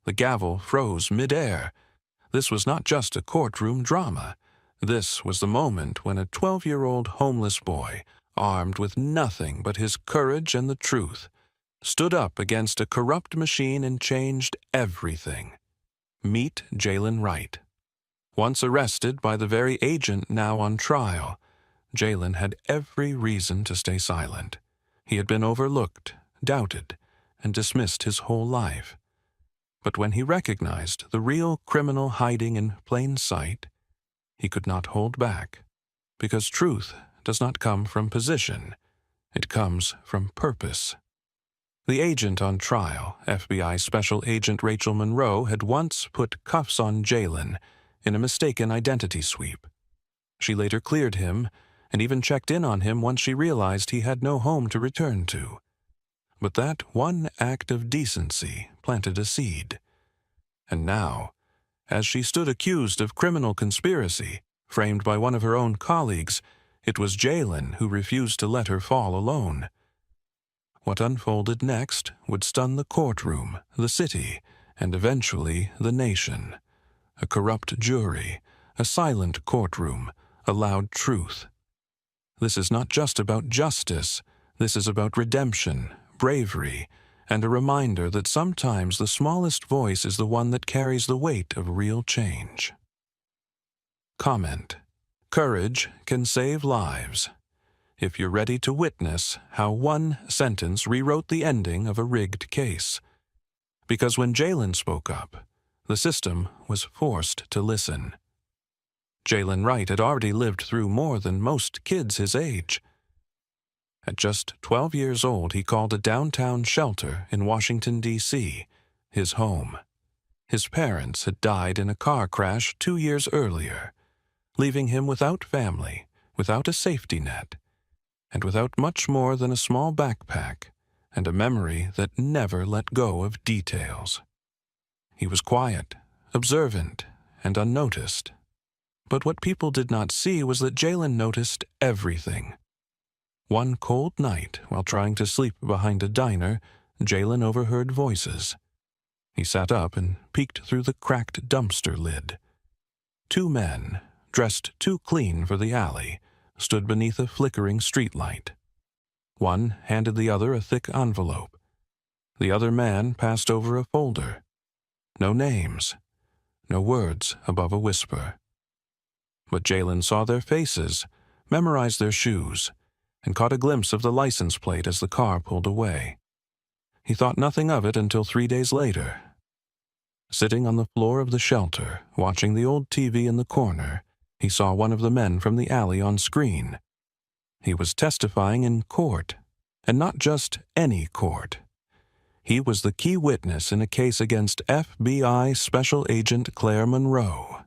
The gavel froze mid-air. This was not just a courtroom drama. This was the moment when a 12-year-old homeless boy, armed with nothing but his courage and the truth, stood up against a corrupt machine and changed everything. Meet Jaylen Wright. Once arrested by the very agent now on trial, Jaylen had every reason to stay silent. He had been overlooked, doubted, and dismissed his whole life. But when he recognized the real criminal hiding in plain sight, he could not hold back, because truth does not come from position. It comes from purpose. The agent on trial, FBI Special Agent Rachel Monroe, had once put cuffs on Jaylen in a mistaken identity sweep. She later cleared him and even checked in on him once she realized he had no home to return to. But that one act of decency planted a seed. And now, as she stood accused of criminal conspiracy, framed by one of her own colleagues, it was Jaylen who refused to let her fall alone. What unfolded next would stun the courtroom, the city, and eventually the nation. A corrupt jury, a silent courtroom, a loud truth. This is not just about justice. This is about redemption, bravery, and a reminder that sometimes the smallest voice is the one that carries the weight of real change. Comment: Courage can save lives. If you're ready to witness how one sentence rewrote the ending of a rigged case. Because when Jaylen spoke up, the system was forced to listen. Jaylen Wright had already lived through more than most kids his age. At just 12 years old, he called a downtown shelter in Washington, D.C., his home. His parents had died in a car crash 2 years earlier, leaving him without family, without a safety net, and without much more than a small backpack and a memory that never let go of details. He was quiet, observant, and unnoticed. But what people did not see was that Jaylen noticed everything. One cold night, while trying to sleep behind a diner, Jaylen overheard voices. He sat up and peeked through the cracked dumpster lid. 2 men, dressed too clean for the alley, stood beneath a flickering streetlight. One handed the other a thick envelope. The other man passed over a folder. No names, no words above a whisper. But Jaylen saw their faces, memorized their shoes, and caught a glimpse of the license plate as the car pulled away. He thought nothing of it until 3 days later. Sitting on the floor of the shelter, watching the old TV in the corner, he saw one of the men from the alley on screen. He was testifying in court, and not just any court. He was the key witness in a case against FBI Special Agent Claire Monroe.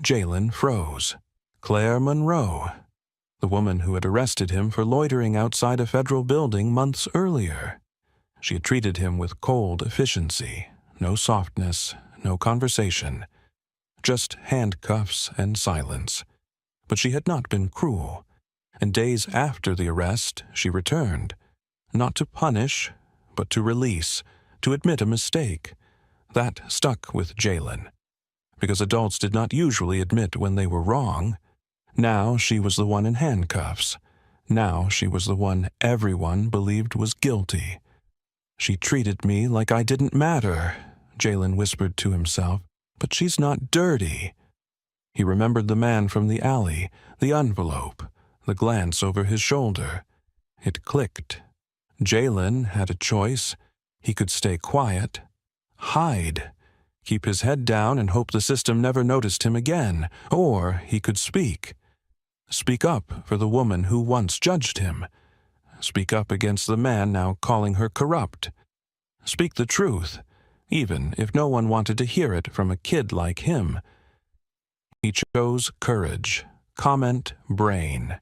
Jaylen froze. Claire Monroe, the woman who had arrested him for loitering outside a federal building months earlier. She had treated him with cold efficiency, no softness, no conversation, just handcuffs and silence. But she had not been cruel, and days after the arrest she returned, not to punish, but to release, to admit a mistake. That stuck with Jaylen, because adults did not usually admit when they were wrong. Now she was the one in handcuffs. Now she was the one everyone believed was guilty. She treated me like I didn't matter, Jaylen whispered to himself, but she's not dirty. He remembered the man from the alley, the envelope, the glance over his shoulder. It clicked. Jaylen had a choice. He could stay quiet, hide, keep his head down and hope the system never noticed him again, or he could speak. Speak up for the woman who once judged him. Speak up against the man now calling her corrupt. Speak the truth, even if no one wanted to hear it from a kid like him. He chose courage. Comment brain.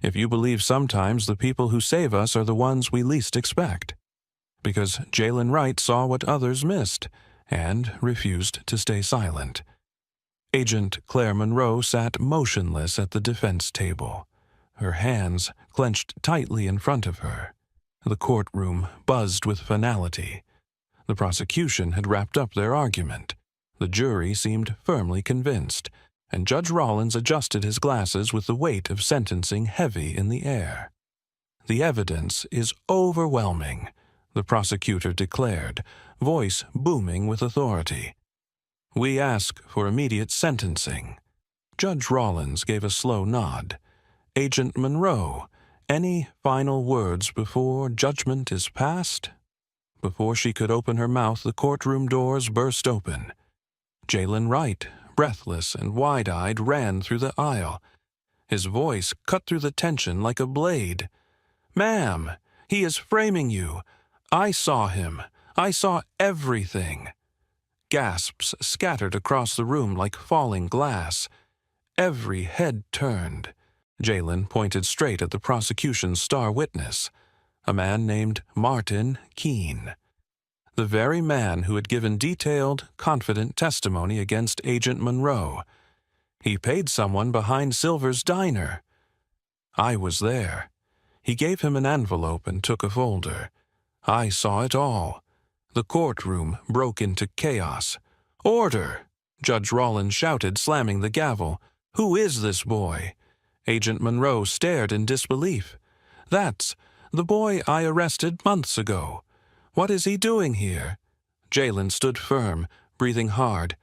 If you believe sometimes the people who save us are the ones we least expect. Because Jaylen Wright saw what others missed and refused to stay silent. Agent Claire Monroe sat motionless at the defense table, her hands clenched tightly in front of her. The courtroom buzzed with finality. The prosecution had wrapped up their argument. The jury seemed firmly convinced, and Judge Rollins adjusted his glasses with the weight of sentencing heavy in the air. "The evidence is overwhelming," the prosecutor declared, voice booming with authority. "We ask for immediate sentencing." Judge Rollins gave a slow nod. "Agent Monroe, any final words before judgment is passed?" Before she could open her mouth, the courtroom doors burst open. Jalen Wright, breathless and wide-eyed, ran through the aisle. His voice cut through the tension like a blade. "Ma'am, he is framing you. I saw him. I saw everything." Gasps scattered across the room like falling glass. Every head turned. Jalen pointed straight at the prosecution's star witness, a man named Martin Keene. The very man who had given detailed, confident testimony against Agent Monroe. He paid someone behind Silver's diner. I was there. He gave him an envelope and took a folder. I saw it all. The courtroom broke into chaos. "Order!" Judge Rollins shouted, slamming the gavel. "Who is this boy?" Agent Monroe stared in disbelief. "That's the boy I arrested months ago. What is he doing here?" Jalen stood firm, breathing hard.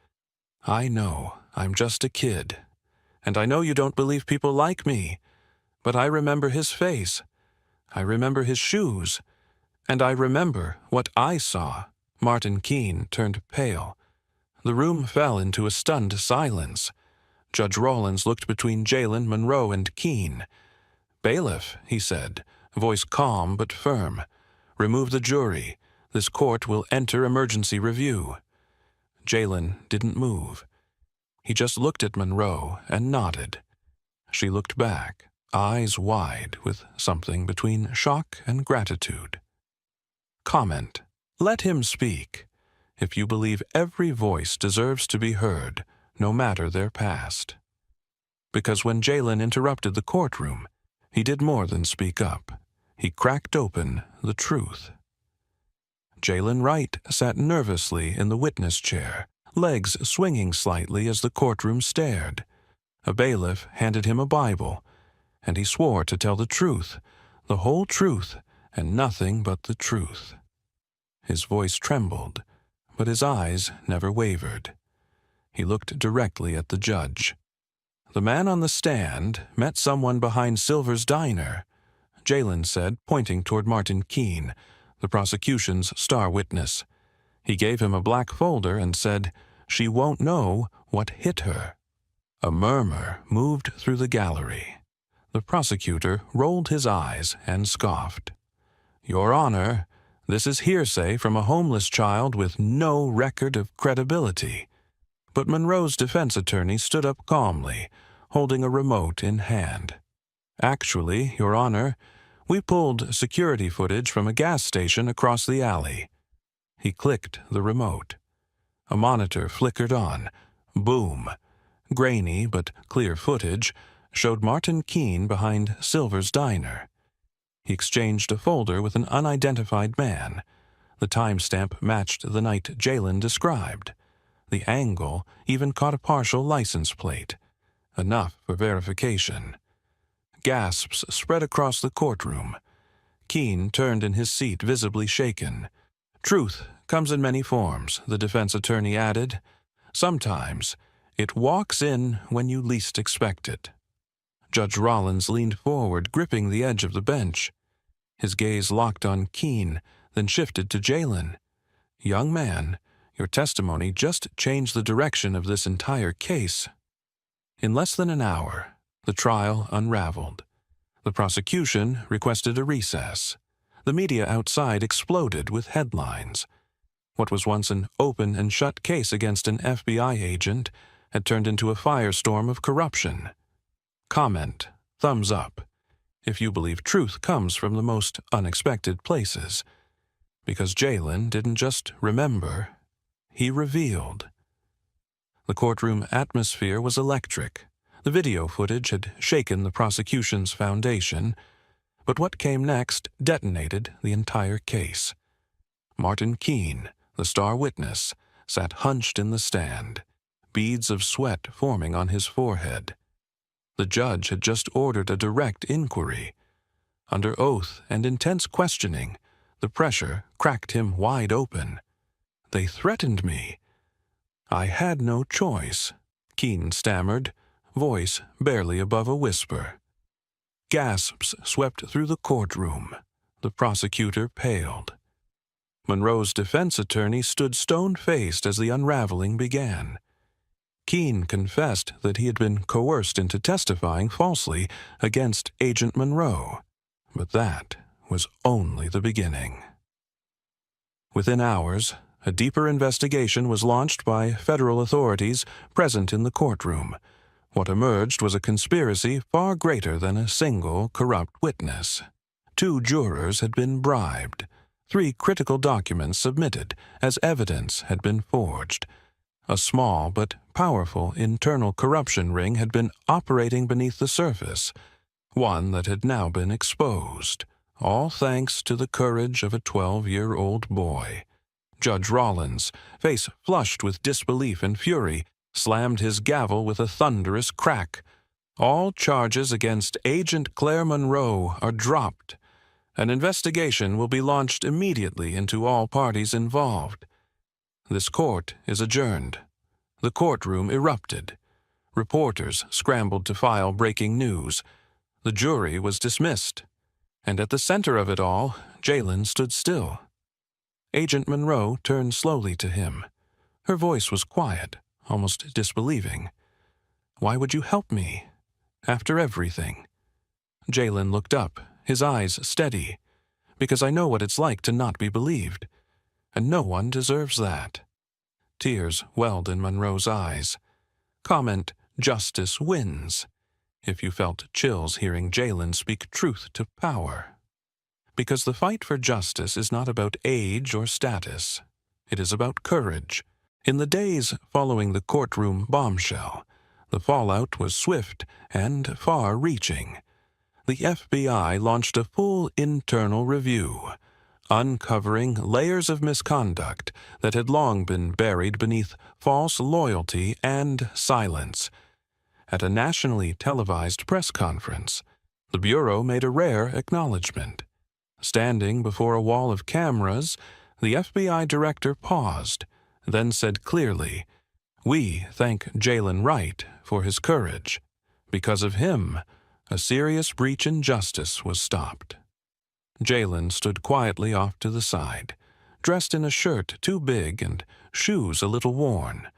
"I know, I'm just a kid. And I know you don't believe people like me. But I remember his face. I remember his shoes. And I remember what I saw." Martin Keene turned pale. The room fell into a stunned silence. Judge Rollins looked between Jalen, Monroe, and Keene. "Bailiff," he said, voice calm but firm, "remove the jury. This court will enter emergency review." Jalen didn't move. He just looked at Monroe and nodded. She looked back, eyes wide with something between shock and gratitude. Comment: let him speak, if you believe every voice deserves to be heard, no matter their past. Because when Jalen interrupted the courtroom, he did more than speak up. He cracked open the truth. Jalen Wright sat nervously in the witness chair, legs swinging slightly as the courtroom stared. A bailiff handed him a Bible, and he swore to tell the truth, the whole truth, and nothing but the truth. His voice trembled, but his eyes never wavered. He looked directly at the judge. "The man on the stand met someone behind Silver's diner," Jalen said, pointing toward Martin Keene, the prosecution's star witness. "He gave him a black folder and said, 'She won't know what hit her.'" A murmur moved through the gallery. The prosecutor rolled his eyes and scoffed. "Your Honor, this is hearsay from a homeless child with no record of credibility." But Monroe's defense attorney stood up calmly, holding a remote in hand. "Actually, Your Honor, we pulled security footage from a gas station across the alley." He clicked the remote. A monitor flickered on. Boom. Grainy but clear footage showed Martin Keene behind Silver's diner. He exchanged a folder with an unidentified man. The timestamp matched the night Jalen described. The angle even caught a partial license plate. Enough for verification. Gasps spread across the courtroom. Keene turned in his seat, visibly shaken. "Truth comes in many forms," the defense attorney added. "Sometimes it walks in when you least expect it." Judge Rollins leaned forward, gripping the edge of the bench. His gaze locked on Keene, then shifted to Jalen. "Young man, your testimony just changed the direction of this entire case." In less than an hour, the trial unraveled. The prosecution requested a recess. The media outside exploded with headlines. What was once an open and shut case against an FBI agent had turned into a firestorm of corruption. Comment: thumbs up, if you believe truth comes from the most unexpected places. Because Jalen didn't just remember, he revealed. The courtroom atmosphere was electric. The video footage had shaken the prosecution's foundation, but what came next detonated the entire case. Martin Keene, The star witness sat hunched in the stand, beads of sweat forming on his forehead. The judge had just ordered a direct inquiry. Under oath and intense questioning, the pressure cracked him wide open. "They threatened me." "I had no choice," Keene stammered, voice barely above a whisper. Gasps swept through the courtroom. The prosecutor paled. Monroe's defense attorney stood stone-faced as the unraveling began. Keene confessed that he had been coerced into testifying falsely against Agent Monroe, but that was only the beginning. Within hours, a deeper investigation was launched by federal authorities present in the courtroom. What emerged was a conspiracy far greater than a single corrupt witness. 2 jurors had been bribed. 3 critical documents submitted as evidence had been forged. A small but powerful internal corruption ring had been operating beneath the surface, one that had now been exposed, all thanks to the courage of a 12-year-old boy. Judge Rollins, face flushed with disbelief and fury, slammed his gavel with a thunderous crack. "All charges against Agent Claire Monroe are dropped. An investigation will be launched immediately into all parties involved. This court is adjourned." The courtroom erupted. Reporters scrambled to file breaking news. The jury was dismissed. And at the center of it all, Jalen stood still. Agent Monroe turned slowly to him. Her voice was quiet, almost disbelieving. "Why would you help me? After everything?" Jalen looked up, his eyes steady. "Because I know what it's like to not be believed. And no one deserves that." Tears welled in Monroe's eyes. Comment, "Justice wins," if you felt chills hearing Jalen speak truth to power. Because the fight for justice is not about age or status. It is about courage. In the days following the courtroom bombshell, the fallout was swift and far-reaching. The FBI launched a full internal review, uncovering layers of misconduct that had long been buried beneath false loyalty and silence. At a nationally televised press conference, the Bureau made a rare acknowledgement. Standing before a wall of cameras, the FBI director paused, then said clearly, "We thank Jalen Wright for his courage. Because of him, a serious breach in justice was stopped." Jalen stood quietly off to the side, dressed in a shirt too big and shoes a little worn,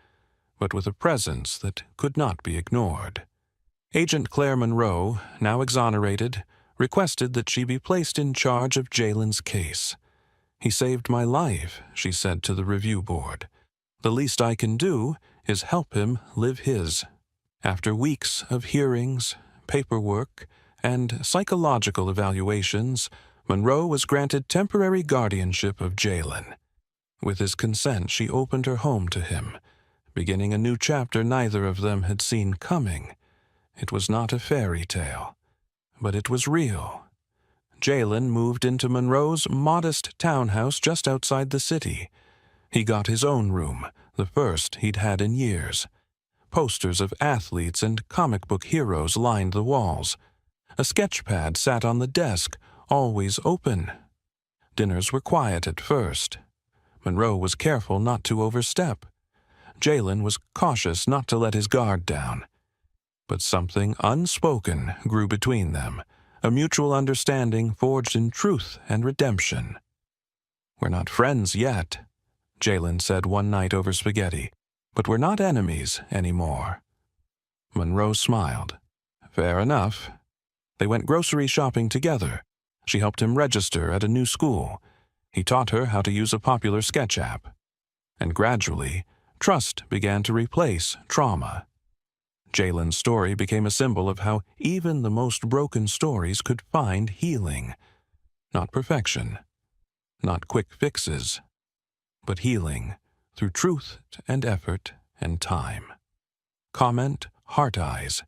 but with a presence that could not be ignored. Agent Claire Monroe, now exonerated, requested that she be placed in charge of Jalen's case. "He saved my life," she said to the review board. "The least I can do is help him live his." After weeks of hearings, paperwork, and psychological evaluations, Monroe was granted temporary guardianship of Jalen. With his consent, she opened her home to him, beginning a new chapter neither of them had seen coming. It was not a fairy tale, but it was real. Jalen moved into Monroe's modest townhouse just outside the city. He got his own room, the first he'd had in years. Posters of athletes and comic book heroes lined the walls. A sketch pad sat on the desk, always open. Dinners were quiet at first. Monroe was careful not to overstep. Jalen was cautious not to let his guard down. But something unspoken grew between them, a mutual understanding forged in truth and redemption. "We're not friends yet," Jalen said one night over spaghetti, "but we're not enemies anymore." Monroe smiled. "Fair enough." They went grocery shopping together. She helped him register at a new school. He taught her how to use a popular sketch app. And gradually, trust began to replace trauma. Jalen's story became a symbol of how even the most broken stories could find healing. Not perfection, not quick fixes, but healing through truth and effort and time. Comment, heart eyes,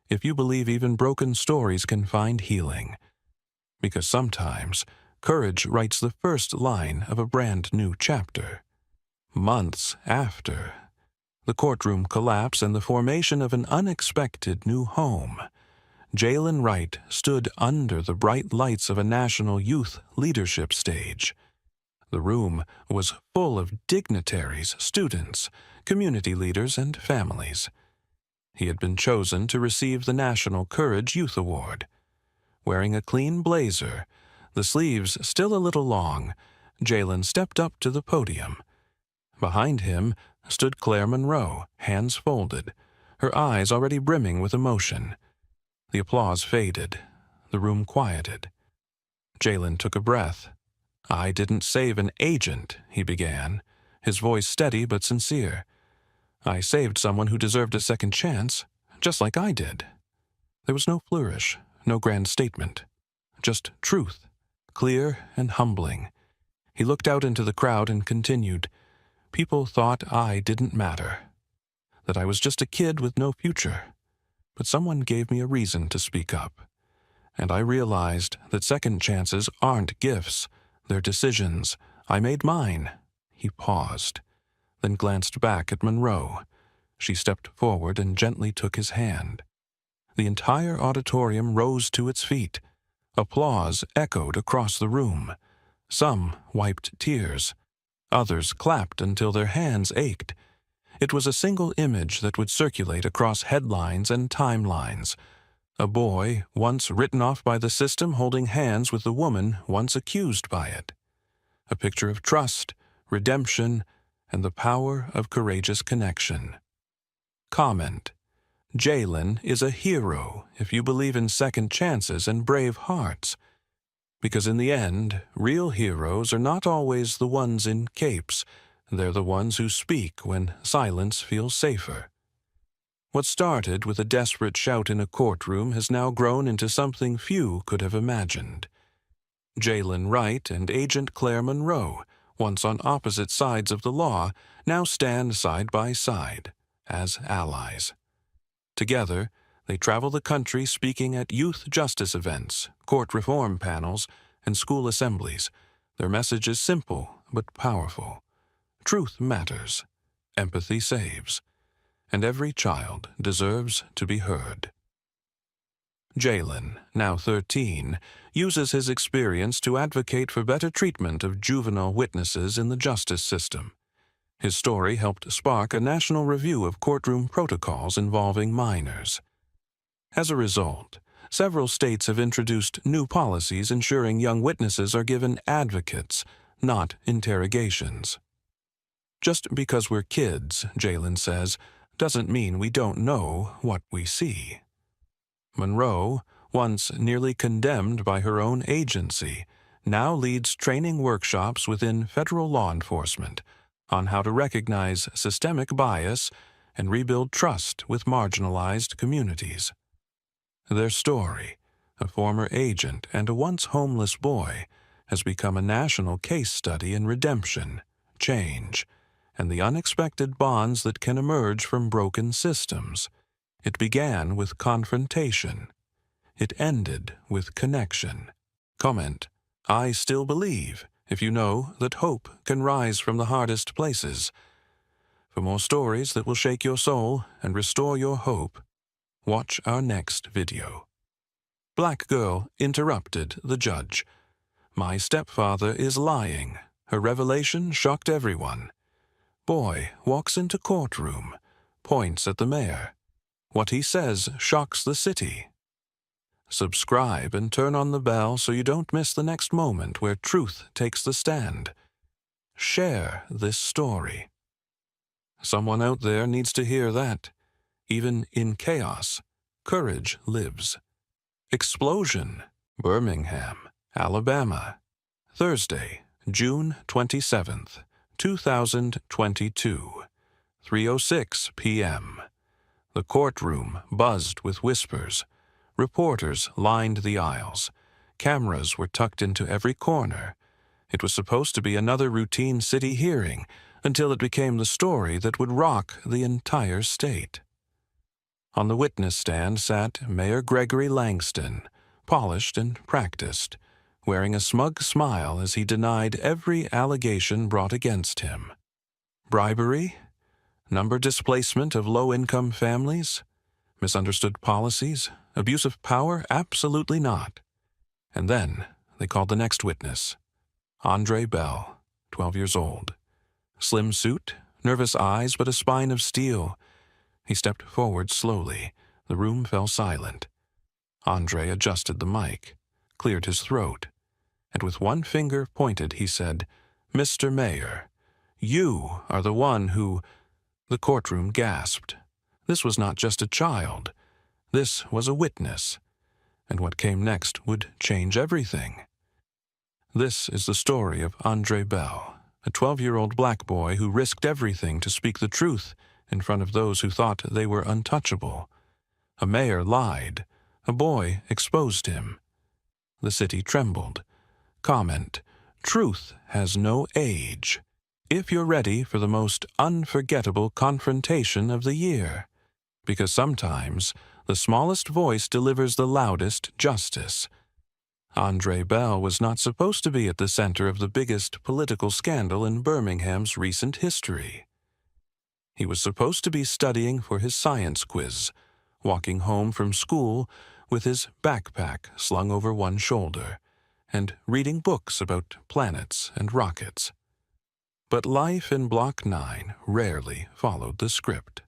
if you believe even broken stories can find healing. Because sometimes, courage writes the first line of a brand new chapter. Months after the courtroom collapse and the formation of an unexpected new home, Jalen Wright stood under the bright lights of a national youth leadership stage. The room was full of dignitaries, students, community leaders, and families. He had been chosen to receive the National Courage Youth Award. Wearing a clean blazer, the sleeves still a little long, Jalen stepped up to the podium. Behind him stood Claire Monroe, hands folded, her eyes already brimming with emotion. The applause faded. The room quieted. Jalen took a breath. "I didn't save an agent," he began, his voice steady but sincere. "I saved someone who deserved a second chance, just like I did." There was no flourish, no grand statement, just truth, clear and humbling. He looked out into the crowd and continued, "People thought I didn't matter, that I was just a kid with no future. But someone gave me a reason to speak up. And I realized that second chances aren't gifts, they're decisions. I made mine." He paused, then glanced back at Monroe. She stepped forward and gently took his hand. The entire auditorium rose to its feet. Applause echoed across the room. Some wiped tears. Others clapped until their hands ached. It was a single image that would circulate across headlines and timelines. A boy once written off by the system holding hands with the woman once accused by it. A picture of trust, redemption, and the power of courageous connection. Comment: Jalen is a hero if you believe in second chances and brave hearts. Because in the end, real heroes are not always the ones in capes. They're the ones who speak when silence feels safer. What started with a desperate shout in a courtroom has now grown into something few could have imagined. Jalen Wright and Agent Claire Monroe, once on opposite sides of the law, now stand side by side as allies. Together, they travel the country speaking at youth justice events, court reform panels, and school assemblies. Their message is simple but powerful. Truth matters. Empathy saves. And every child deserves to be heard. Jalen, now 13, uses his experience to advocate for better treatment of juvenile witnesses in the justice system. His story helped spark a national review of courtroom protocols involving minors. As a result, several states have introduced new policies ensuring young witnesses are given advocates, not interrogations. Just because we're kids, Jalen says, doesn't mean we don't know what we see. Monroe, once nearly condemned by her own agency, now leads training workshops within federal law enforcement on how to recognize systemic bias and rebuild trust with marginalized communities. Their story, a former agent and a once homeless boy, has become a national case study in redemption, change, and the unexpected bonds that can emerge from broken systems. It began with confrontation. It ended with connection. Comment: I still believe, if you know that hope can rise from the hardest places. For more stories that will shake your soul and restore your hope, watch our next video. Black girl interrupted the judge. My stepfather is lying. Her revelation shocked everyone. Boy walks into courtroom, points at the mayor. What he says shocks the city. Subscribe and turn on the bell so you don't miss the next moment where truth takes the stand. Share this story. Someone out there needs to hear that. Even in chaos, courage lives. Explosion, Birmingham, Alabama. Thursday, June 27th, 2022, 3:06 p.m. The courtroom buzzed with whispers. Reporters lined the aisles. Cameras were tucked into every corner. It was supposed to be another routine city hearing until it became the story that would rock the entire state. On the witness stand sat Mayor Gregory Langston, polished and practiced, wearing a smug smile as he denied every allegation brought against him. Bribery? Number displacement of low-income families? Misunderstood policies? Abuse of power? Absolutely not. And then they called the next witness. Andre Bell, 12 years old. Slim suit, nervous eyes, but a spine of steel. He stepped forward slowly. The room fell silent. Andre adjusted the mic, cleared his throat, and with one finger pointed, he said, "Mr. Mayor, you are the one who—" The courtroom gasped. This was not just a child. This was a witness. And what came next would change everything. This is the story of Andre Bell, a 12-year-old black boy who risked everything to speak the truth in front of those who thought they were untouchable. A mayor lied. A boy exposed him. The city trembled. Comment: truth has no age. If you're ready for the most unforgettable confrontation of the year. Because sometimes the smallest voice delivers the loudest justice. Andre Bell was not supposed to be at the center of the biggest political scandal in Birmingham's recent history. He was supposed to be studying for his science quiz, walking home from school with his backpack slung over one shoulder, and reading books about planets and rockets. But life in Block 9 rarely followed the script.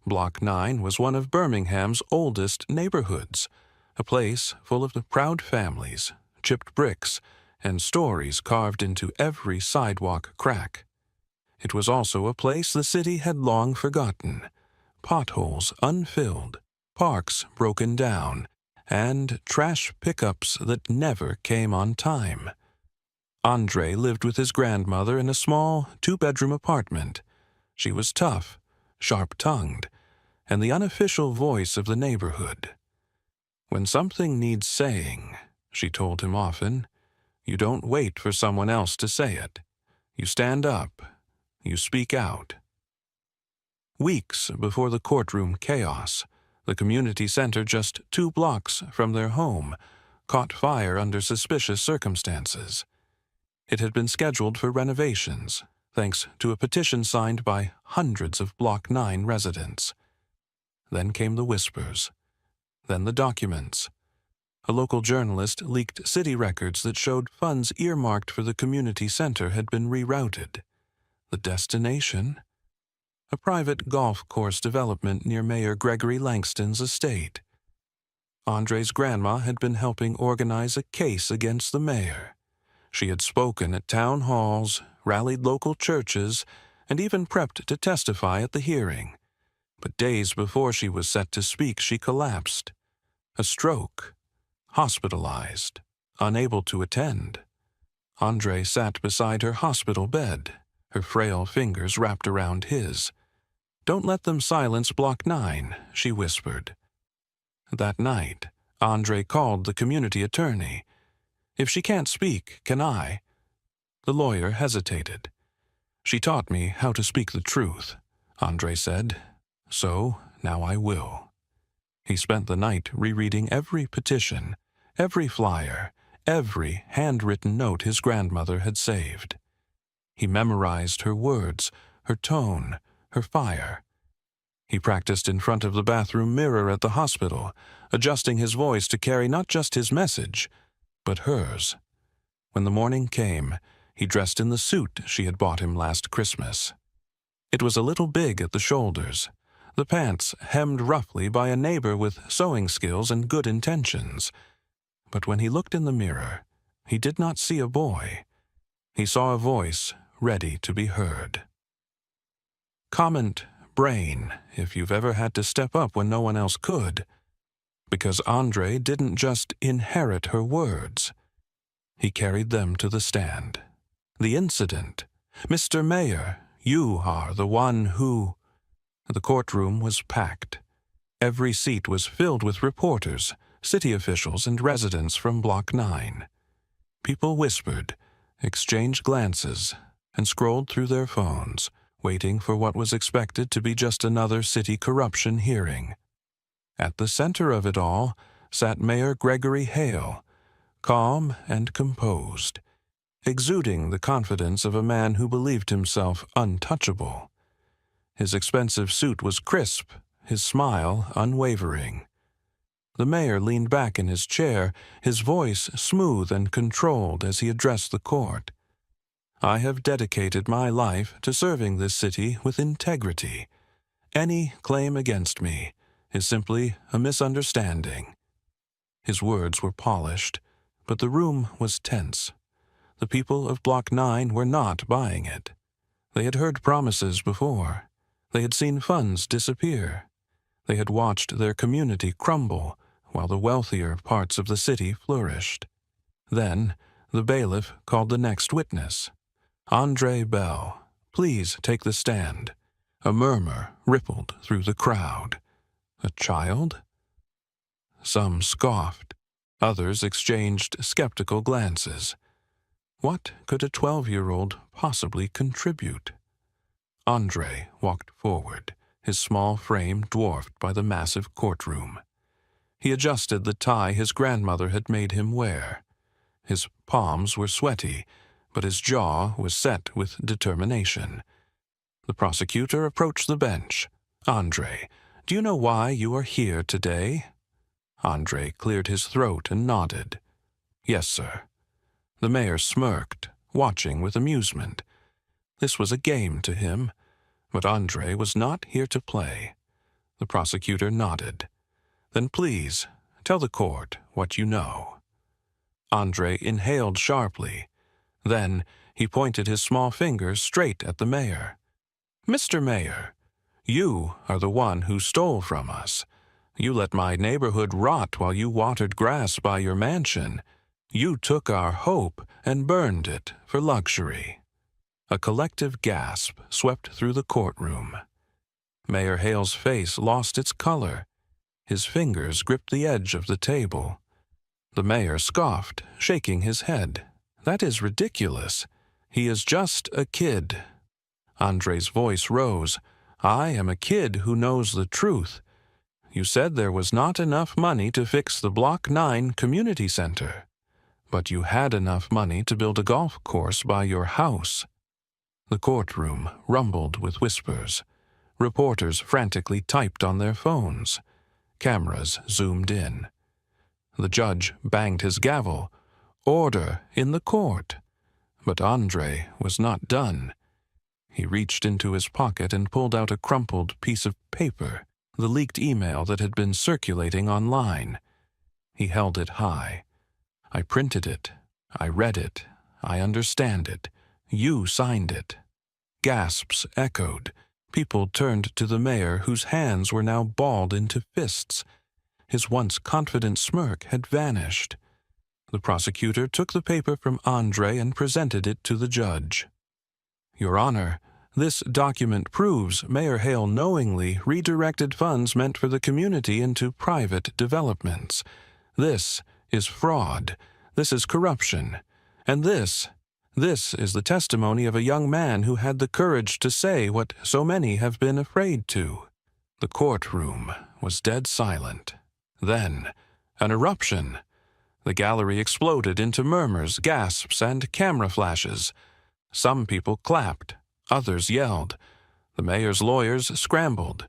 Block 9 was one of Birmingham's oldest neighborhoods, a place full of the proud families, chipped bricks, and stories carved into every sidewalk crack. It was also a place the city had long forgotten, potholes unfilled, parks broken down, and trash pickups that never came on time. Andre lived with his grandmother in a small two-bedroom apartment. She was tough, sharp-tongued, and the unofficial voice of the neighborhood. When something needs saying, she told him often, you don't wait for someone else to say it. You stand up. You speak out. Weeks before the courtroom chaos, the community center just 2 blocks from their home caught fire under suspicious circumstances. It had been scheduled for renovations, thanks to a petition signed by hundreds of Block 9 residents. Then came the whispers. Then the documents. A local journalist leaked city records that showed funds earmarked for the community center had been rerouted. The destination? A private golf course development near Mayor Gregory Langston's estate. Andre's grandma had been helping organize a case against the mayor. She had spoken at town halls, rallied local churches, and even prepped to testify at the hearing. But days before she was set to speak, she collapsed. A stroke. Hospitalized. Unable to attend. Andre sat beside her hospital bed, her frail fingers wrapped around his. "Don't let them silence Block 9, she whispered. That night, Andre called the community attorney. "If she can't speak, can I?" The lawyer hesitated. "She taught me how to speak the truth," Andre said. "So now I will." He spent the night rereading every petition, every flyer, every handwritten note his grandmother had saved. He memorized her words, her tone, her fire. He practiced in front of the bathroom mirror at the hospital, adjusting his voice to carry not just his message, but hers. When the morning came, he dressed in the suit she had bought him last Christmas. It was a little big at the shoulders, the pants hemmed roughly by a neighbor with sewing skills and good intentions. But when he looked in the mirror, he did not see a boy. He saw a voice ready to be heard. Comment brain if you've ever had to step up when no one else could. Because Andre didn't just inherit her words. He carried them to the stand. The incident. "Mr. Mayor, you are the one who—" The courtroom was packed. Every seat was filled with reporters, city officials, and residents from Block 9. People whispered, exchanged glances, and scrolled through their phones, waiting for what was expected to be just another city corruption hearing. At the center of it all sat Mayor Gregory Hale, calm and composed. exuding the confidence of a man who believed himself untouchable. His expensive suit was crisp, his smile unwavering. The mayor leaned back in his chair, his voice smooth and controlled as he addressed the court. "I have dedicated my life to serving this city with integrity. Any claim against me is simply a misunderstanding." His words were polished, but the room was tense. The people of Block 9 were not buying it. They had heard promises before. They had seen funds disappear. They had watched their community crumble while the wealthier parts of the city flourished. Then the bailiff called the next witness. "Andre Bell, please take the stand." A murmur rippled through the crowd. A child? Some scoffed. Others exchanged skeptical glances. What could a 12-year-old possibly contribute? Andre walked forward, his small frame dwarfed by the massive courtroom. He adjusted the tie his grandmother had made him wear. His palms were sweaty, but his jaw was set with determination. The prosecutor approached the bench. "Andre, do you know why you are here today?" Andre cleared his throat and nodded. "Yes, sir." The mayor smirked, watching with amusement. This was a game to him, but Andre was not here to play. The prosecutor nodded. "Then please, tell the court what you know." Andre inhaled sharply. Then he pointed his small finger straight at the mayor. "Mr. Mayor, you are the one who stole from us. You let my neighborhood rot while you watered grass by your mansion. You took our hope and burned it for luxury." A collective gasp swept through the courtroom. Mayor Hale's face lost its color. His fingers gripped the edge of the table. The mayor scoffed, shaking his head. "That is ridiculous. He is just a kid." Andre's voice rose. "I am a kid who knows the truth. You said there was not enough money to fix the Block 9 community center, but you had enough money to build a golf course by your house." The courtroom rumbled with whispers. Reporters frantically typed on their phones. Cameras zoomed in. The judge banged his gavel. "Order in the court." But Andre was not done. He reached into his pocket and pulled out a crumpled piece of paper, the leaked email that had been circulating online. He held it high. "I printed it. I read it. I understand it. You signed it." Gasps echoed. People turned to the mayor, whose hands were now balled into fists. His once confident smirk had vanished. The prosecutor took the paper from Andre and presented it to the judge. "Your Honor, this document proves Mayor Hale knowingly redirected funds meant for the community into private developments. This is fraud. This is corruption. And this is the testimony of a young man who had the courage to say what so many have been afraid to." The courtroom was dead silent. Then, an eruption. The gallery exploded into murmurs, gasps, and camera flashes. Some people clapped. Others yelled. The mayor's lawyers scrambled.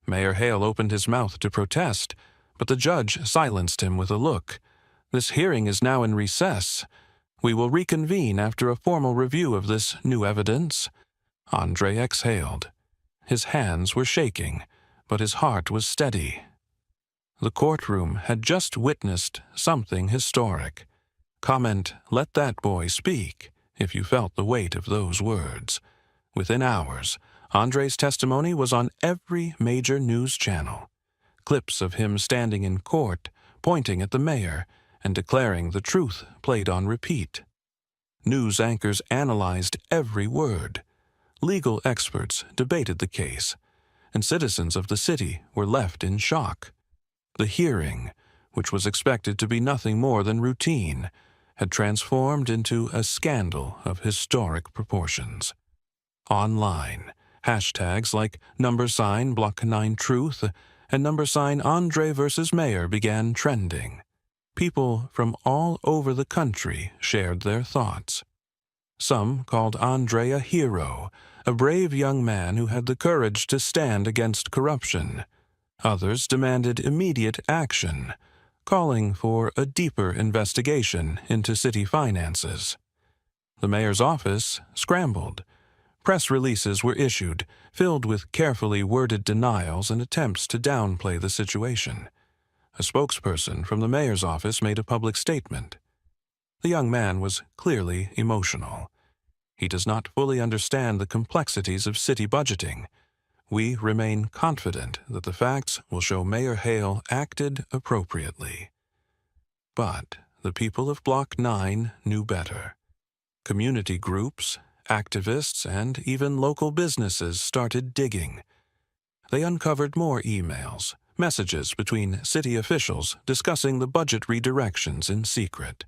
Mayor Hale opened his mouth to protest, but the judge silenced him with a look. "This hearing is now in recess. We will reconvene after a formal review of this new evidence." Andre exhaled. His hands were shaking, but his heart was steady. The courtroom had just witnessed something historic. Comment, "Let that boy speak," if you felt the weight of those words. Within hours, Andre's testimony was on every major news channel. Clips of him standing in court, pointing at the mayor, and declaring the truth played on repeat. News anchors analyzed every word. Legal experts debated the case, and citizens of the city were left in shock. The hearing, which was expected to be nothing more than routine, had transformed into a scandal of historic proportions. Online, hashtags like #Block9Truth and #Andre versus Mayor began trending. People from all over the country shared their thoughts. Some called Andre a hero, a brave young man who had the courage to stand against corruption. Others demanded immediate action, calling for a deeper investigation into city finances. The mayor's office scrambled. Press releases were issued, filled with carefully worded denials and attempts to downplay the situation. A spokesperson from the mayor's office made a public statement. The young man was clearly emotional. He does not fully understand the complexities of city budgeting. We remain confident that the facts will show Mayor Hale acted appropriately. But the people of Block 9 knew better. Community groups, activists, and even local businesses started digging. They uncovered more emails, messages between city officials discussing the budget redirections in secret.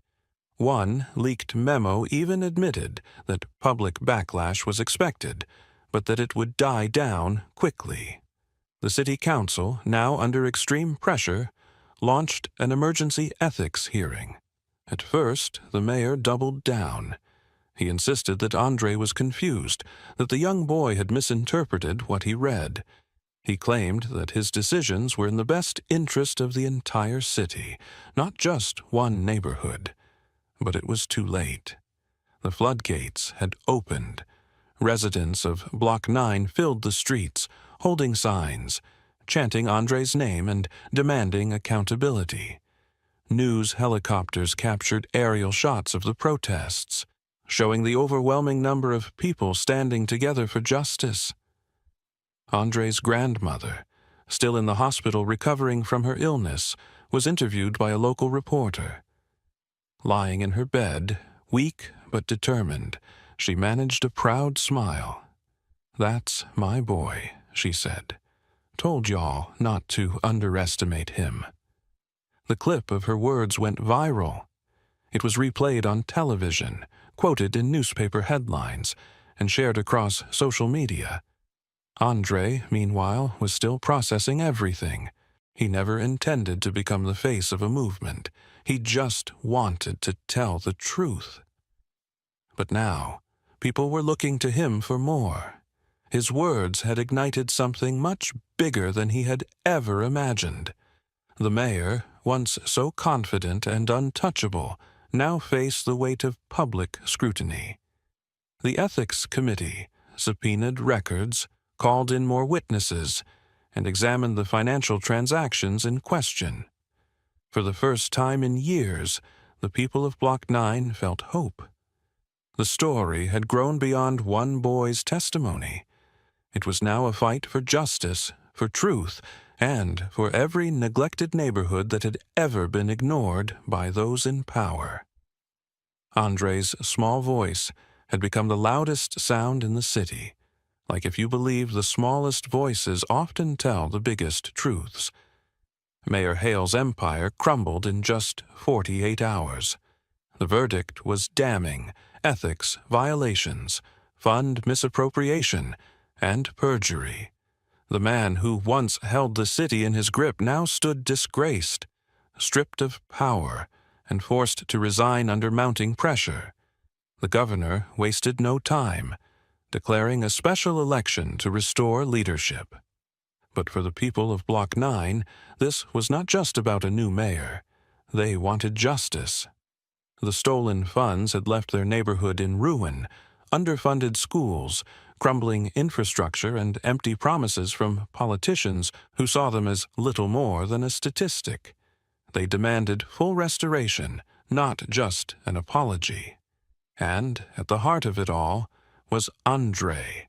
One leaked memo even admitted that public backlash was expected, but that it would die down quickly. The city council, now under extreme pressure, launched an emergency ethics hearing. At first, the mayor doubled down. He insisted that Andre was confused, that the young boy had misinterpreted what he read. He claimed that his decisions were in the best interest of the entire city, not just one neighborhood. But it was too late. The floodgates had opened. Residents of Block 9 filled the streets, holding signs, chanting Andre's name and demanding accountability. News helicopters captured aerial shots of the protests, showing the overwhelming number of people standing together for justice. Andre's grandmother, still in the hospital recovering from her illness, was interviewed by a local reporter. Lying in her bed, weak but determined, she managed a proud smile. "That's my boy," she said. "Told y'all not to underestimate him." The clip of her words went viral. It was replayed on television, quoted in newspaper headlines, and shared across social media. Andre, meanwhile, was still processing everything. He never intended to become the face of a movement. He just wanted to tell the truth. But now, people were looking to him for more. His words had ignited something much bigger than he had ever imagined. The mayor, once so confident and untouchable, now faced the weight of public scrutiny. The Ethics Committee subpoenaed records, called in more witnesses, and examined the financial transactions in question. For the first time in years, the people of Block 9 felt hope. The story had grown beyond one boy's testimony. It was now a fight for justice, for truth, and for every neglected neighborhood that had ever been ignored by those in power. Andre's small voice had become the loudest sound in the city. Like if you believe the smallest voices often tell the biggest truths. Mayor Hale's empire crumbled in just 48 hours. The verdict was damning: ethics violations, fund misappropriation, and perjury. The man who once held the city in his grip now stood disgraced, stripped of power, and forced to resign under mounting pressure. The governor wasted no time, declaring a special election to restore leadership. But for the people of Block 9, this was not just about a new mayor. They wanted justice. The stolen funds had left their neighborhood in ruin, underfunded schools, crumbling infrastructure, and empty promises from politicians who saw them as little more than a statistic. They demanded full restoration, not just an apology. And at the heart of it all was Andre,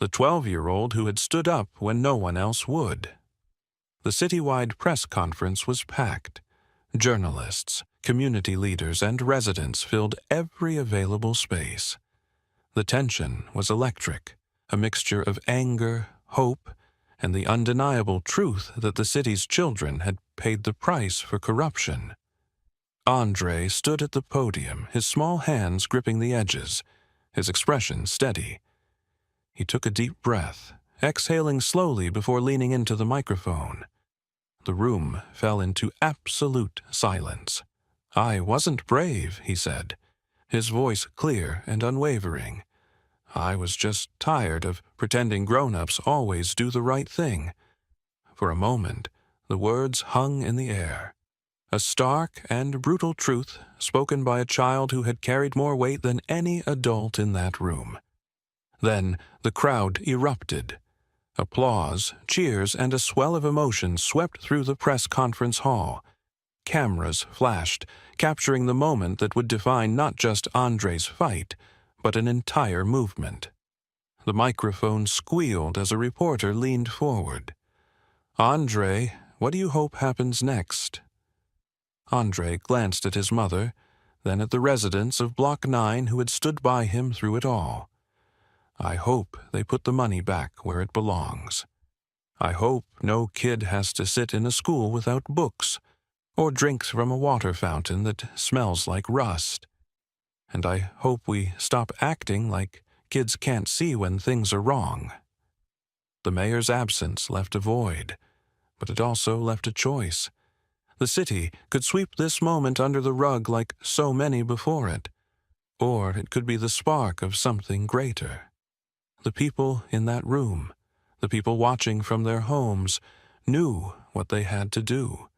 the 12-year-old who had stood up when no one else would. The citywide press conference was packed. Journalists, community leaders, and residents filled every available space. The tension was electric, a mixture of anger, hope, and the undeniable truth that the city's children had paid the price for corruption. Andre stood at the podium, his small hands gripping the edges, his expression steady. He took a deep breath, exhaling slowly before leaning into the microphone. The room fell into absolute silence. "I wasn't brave," he said. his voice clear and unwavering. I was just tired of pretending grown-ups always do the right thing. For a moment, the words hung in the air. A stark and brutal truth spoken by a child who had carried more weight than any adult in that room. Then the crowd erupted. Applause, cheers, and a swell of emotion swept through the press conference hall. Cameras flashed, capturing the moment that would define not just Andre's fight, but an entire movement. The microphone squealed as a reporter leaned forward. "Andre, what do you hope happens next?" Andre glanced at his mother, then at the residents of Block 9 who had stood by him through it all. "I hope they put the money back where it belongs. I hope no kid has to sit in a school without books, or drinks from a water fountain that smells like rust. And I hope we stop acting like kids can't see when things are wrong." The mayor's absence left a void, but it also left a choice. The city could sweep this moment under the rug like so many before it, or it could be the spark of something greater. The people in that room, the people watching from their homes, knew what they had to do.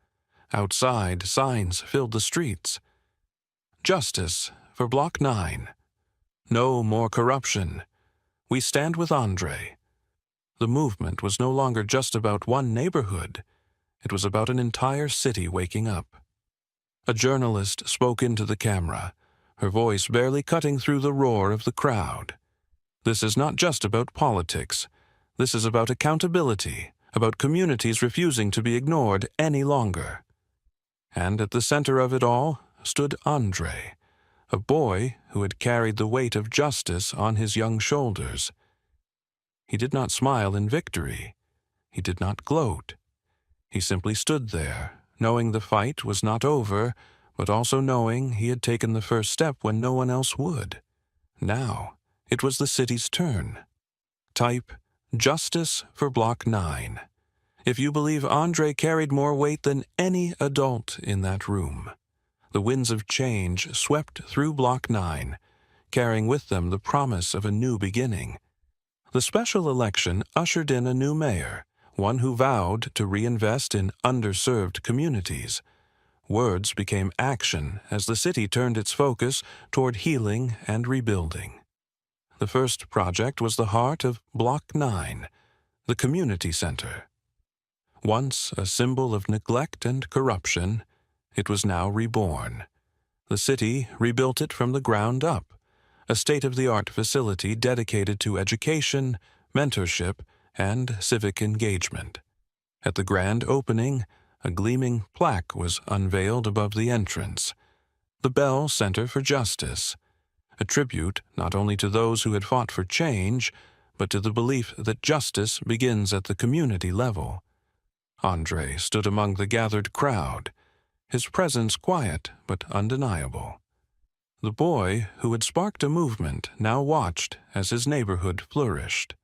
Outside, signs filled the streets. "Justice for Block 9. No more corruption. We stand with Andre." The movement was no longer just about one neighborhood. It was about an entire city waking up. A journalist spoke into the camera, her voice barely cutting through the roar of the crowd. "This is not just about politics. This is about accountability, about communities refusing to be ignored any longer." And at the center of it all stood Andre, a boy who had carried the weight of justice on his young shoulders. He did not smile in victory. He did not gloat. He simply stood there, knowing the fight was not over, but also knowing he had taken the first step when no one else would. Now, it was the city's turn. Type "Justice for Block 9." If you believe Andre carried more weight than any adult in that room. The winds of change swept through Block 9, carrying with them the promise of a new beginning. The special election ushered in a new mayor, one who vowed to reinvest in underserved communities. Words became action as the city turned its focus toward healing and rebuilding. The first project was the heart of Block 9, the community center. Once a symbol of neglect and corruption, it was now reborn. The city rebuilt it from the ground up, a state-of-the-art facility dedicated to education, mentorship, and civic engagement. At the grand opening, a gleaming plaque was unveiled above the entrance, the Bell Center for Justice, a tribute not only to those who had fought for change, but to the belief that justice begins at the community level. Andre stood among the gathered crowd, his presence quiet but undeniable. The boy who had sparked a movement now watched as his neighborhood flourished.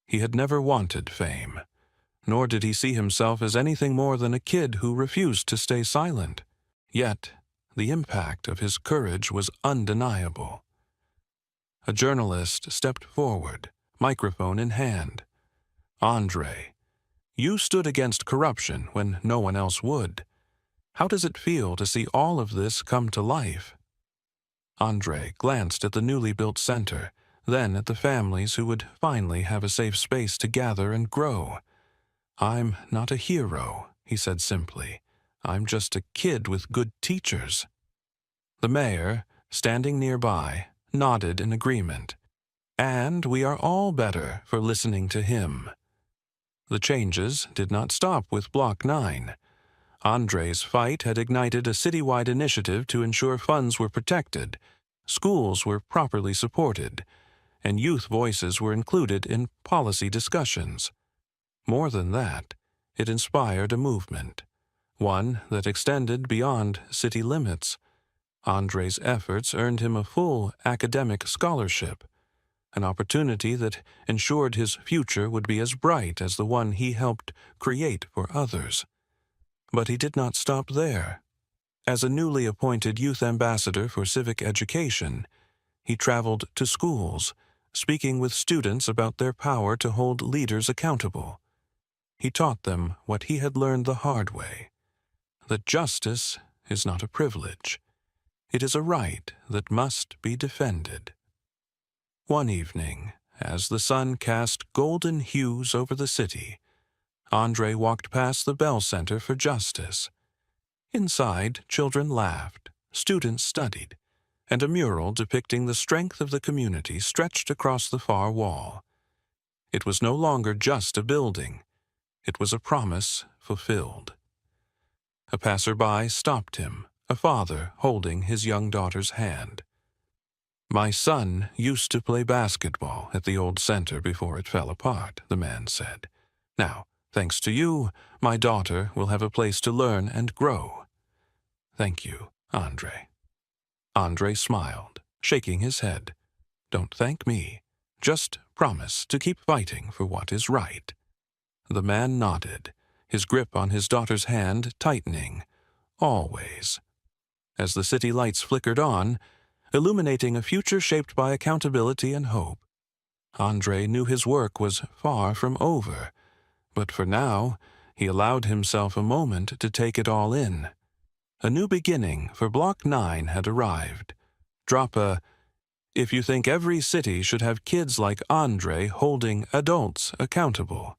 He had never wanted fame, nor did he see himself as anything more than a kid who refused to stay silent. Yet, the impact of his courage was undeniable. A journalist stepped forward, microphone in hand. "Andre, you stood against corruption when no one else would. How does it feel to see all of this come to life?" Andre glanced at the newly built center, then at the families who would finally have a safe space to gather and grow. "I'm not a hero," he said simply. "I'm just a kid with good teachers." The mayor, standing nearby, nodded in agreement. "And we are all better for listening to him." The changes did not stop with Block 9. Andre's fight had ignited a citywide initiative to ensure funds were protected, schools were properly supported, and youth voices were included in policy discussions. More than that, it inspired a movement, one that extended beyond city limits. Andre's efforts earned him a full academic scholarship, an opportunity that ensured his future would be as bright as the one he helped create for others. But he did not stop there. As a newly appointed youth ambassador for civic education, he traveled to schools, speaking with students about their power to hold leaders accountable. He taught them what he had learned the hard way, that justice is not a privilege. It is a right that must be defended. One evening, as the sun cast golden hues over the city, Andre walked past the Bell Center for Justice. Inside, children laughed, students studied, and a mural depicting the strength of the community stretched across the far wall. It was no longer just a building. It was a promise fulfilled. A passerby stopped him, a father holding his young daughter's hand. "My son used to play basketball at the old center before it fell apart," the man said. "Now, thanks to you, my daughter will have a place to learn and grow." "Thank you, Andre." Andre smiled, shaking his head. "Don't thank me. Just promise to keep fighting for what is right." The man nodded, his grip on his daughter's hand tightening. Always. As the city lights flickered on, illuminating a future shaped by accountability and hope, Andre knew his work was far from over, but for now, he allowed himself a moment to take it all in. A new beginning for Block 9 had arrived. Drop a, "If you think every city should have kids like Andre holding adults accountable."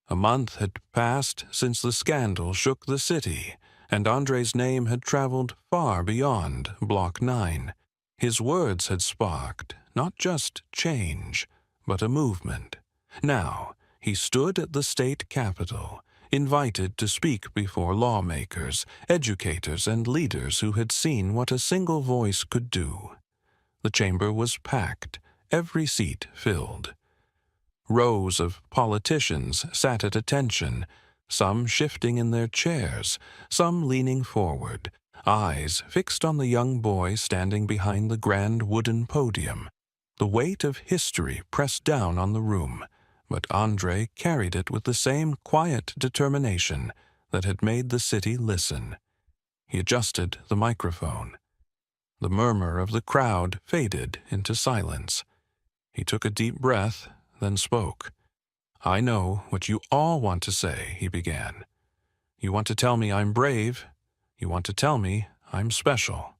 A month had passed since the scandal shook the city, and Andre's name had traveled far beyond Block 9. His words had sparked not just change, but a movement. Now, he stood at the state capitol, invited to speak before lawmakers, educators, and leaders who had seen what a single voice could do. The chamber was packed, every seat filled. Rows of politicians sat at attention, some shifting in their chairs, some leaning forward, eyes fixed on the young boy standing behind the grand wooden podium. The weight of history pressed down on the room, but Andre carried it with the same quiet determination that had made the city listen. He adjusted the microphone. The murmur of the crowd faded into silence. He took a deep breath, then spoke. "I know what you all want to say," he began. "You want to tell me I'm brave. You want to tell me I'm special."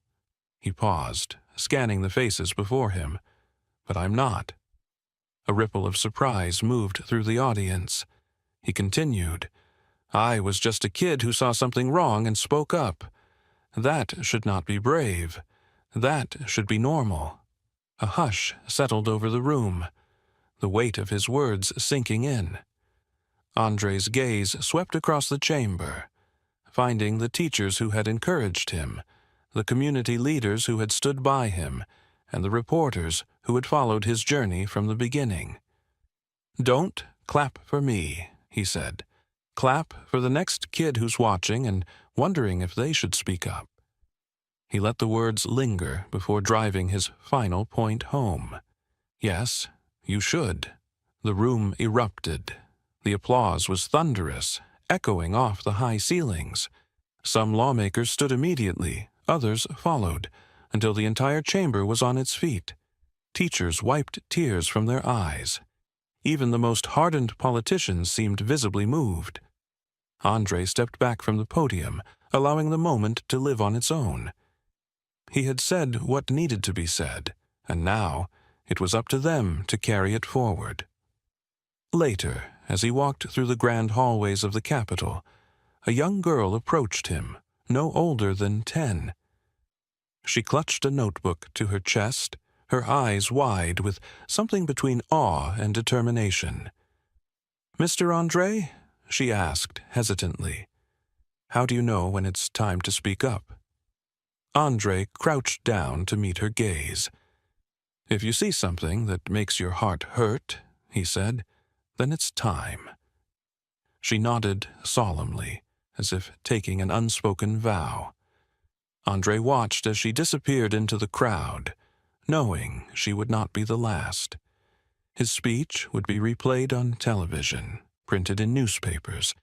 He paused, scanning the faces before him. "But I'm not." A ripple of surprise moved through the audience. He continued, "I was just a kid who saw something wrong and spoke up. That should not be brave. That should be normal." A hush settled over the room, the weight of his words sinking in. Andre's gaze swept across the chamber, finding the teachers who had encouraged him, the community leaders who had stood by him, and the reporters who had followed his journey from the beginning. "Don't clap for me," he said. "Clap for the next kid who's watching and wondering if they should speak up." He let the words linger before driving his final point home. Yes, you should. The room erupted. The applause was thunderous, echoing off the high ceilings. Some lawmakers stood immediately, others followed, until the entire chamber was on its feet. Teachers wiped tears from their eyes. Even the most hardened politicians seemed visibly moved. Andre stepped back from the podium, allowing the moment to live on its own. He had said what needed to be said, and now it was up to them to carry it forward. Later, as he walked through the grand hallways of the Capitol, a young girl approached him, no older than 10. She clutched a notebook to her chest, her eyes wide with something between awe and determination. "Mr. Andre?" she asked hesitantly. "How do you know when it's time to speak up?" Andre crouched down to meet her gaze. "If you see something that makes your heart hurt," he said, "then it's time." She nodded solemnly, as if taking an unspoken vow. Andre watched as she disappeared into the crowd, knowing she would not be the last. His speech would be replayed on television, printed in newspapers,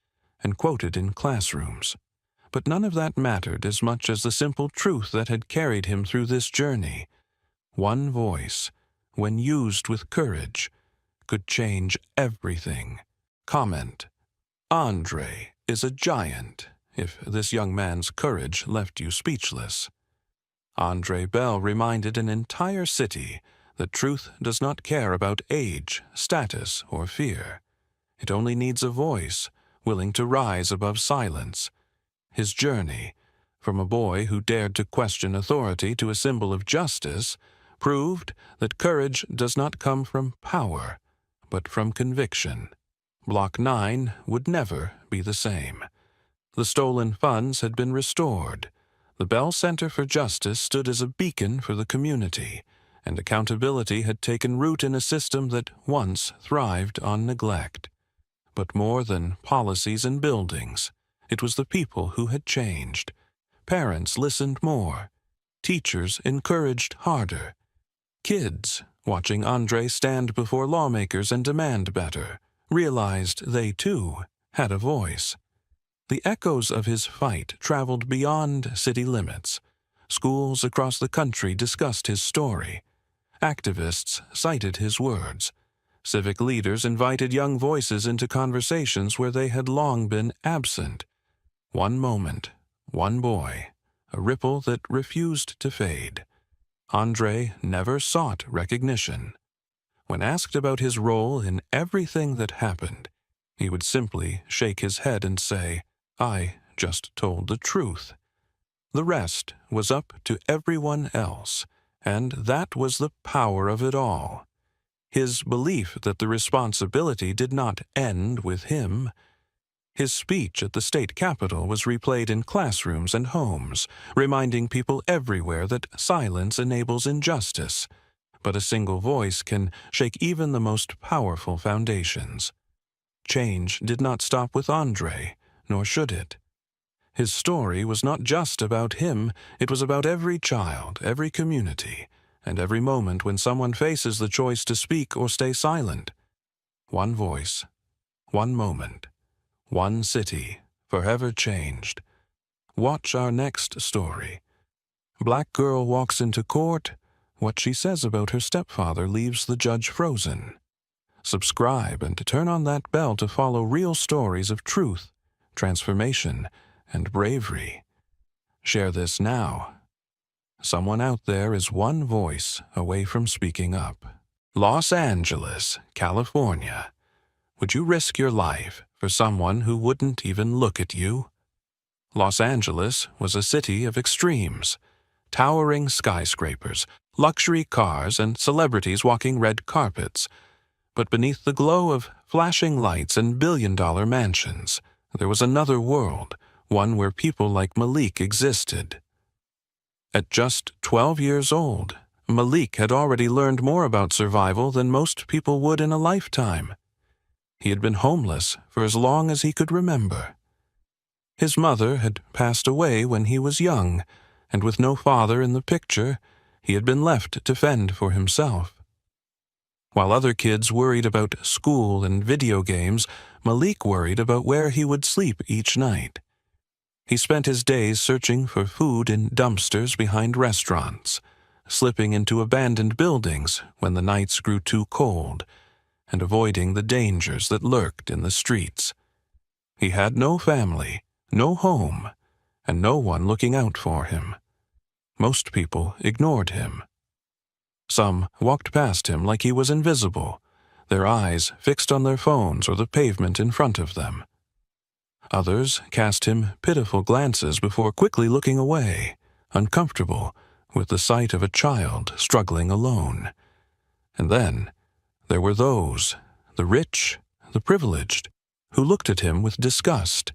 and quoted in classrooms. But none of that mattered as much as the simple truth that had carried him through this journey. One voice, when used with courage, could change everything. Comment: Andre is a giant, if this young man's courage left you speechless. Andre Bell reminded an entire city that truth does not care about age, status, or fear. It only needs a voice willing to rise above silence. His journey, from a boy who dared to question authority to a symbol of justice, proved that courage does not come from power, but from conviction. Block 9 would never be the same. The stolen funds had been restored. The Bell Center for Justice stood as a beacon for the community, and accountability had taken root in a system that once thrived on neglect. But more than policies and buildings, it was the people who had changed. Parents listened more. Teachers encouraged harder. Kids, watching Andre stand before lawmakers and demand better, realized they, too, had a voice. The echoes of his fight traveled beyond city limits. Schools across the country discussed his story. Activists cited his words. Civic leaders invited young voices into conversations where they had long been absent. One moment, one boy, a ripple that refused to fade. Andre never sought recognition. When asked about his role in everything that happened, he would simply shake his head and say, "I just told the truth." The rest was up to everyone else, and that was the power of it all. His belief that the responsibility did not end with him. His speech at the state capitol was replayed in classrooms and homes, reminding people everywhere that silence enables injustice, but a single voice can shake even the most powerful foundations. Change did not stop with Andre, nor should it. His story was not just about him, it was about every child, every community, and every moment when someone faces the choice to speak or stay silent. One voice, one moment, one city, forever changed. Watch our next story. Black girl walks into court. What she says about her stepfather leaves the judge frozen. Subscribe and turn on that bell to follow real stories of truth, transformation, and bravery. Share this now. Someone out there is one voice away from speaking up. Los Angeles, California. Would you risk your life for someone who wouldn't even look at you? Los Angeles was a city of extremes. Towering skyscrapers, luxury cars, and celebrities walking red carpets. But beneath the glow of flashing lights and billion-dollar mansions, there was another world, one where people like Malik existed. At just 12 years old, Malik had already learned more about survival than most people would in a lifetime. He had been homeless for as long as he could remember. His mother had passed away when he was young, and with no father in the picture, he had been left to fend for himself. While other kids worried about school and video games, Malik worried about where he would sleep each night. He spent his days searching for food in dumpsters behind restaurants, slipping into abandoned buildings when the nights grew too cold, and avoiding the dangers that lurked in the streets. He had no family, no home, and no one looking out for him. Most people ignored him. Some walked past him like he was invisible, their eyes fixed on their phones or the pavement in front of them. Others cast him pitiful glances before quickly looking away, uncomfortable with the sight of a child struggling alone. And then there were those, the rich, the privileged, who looked at him with disgust,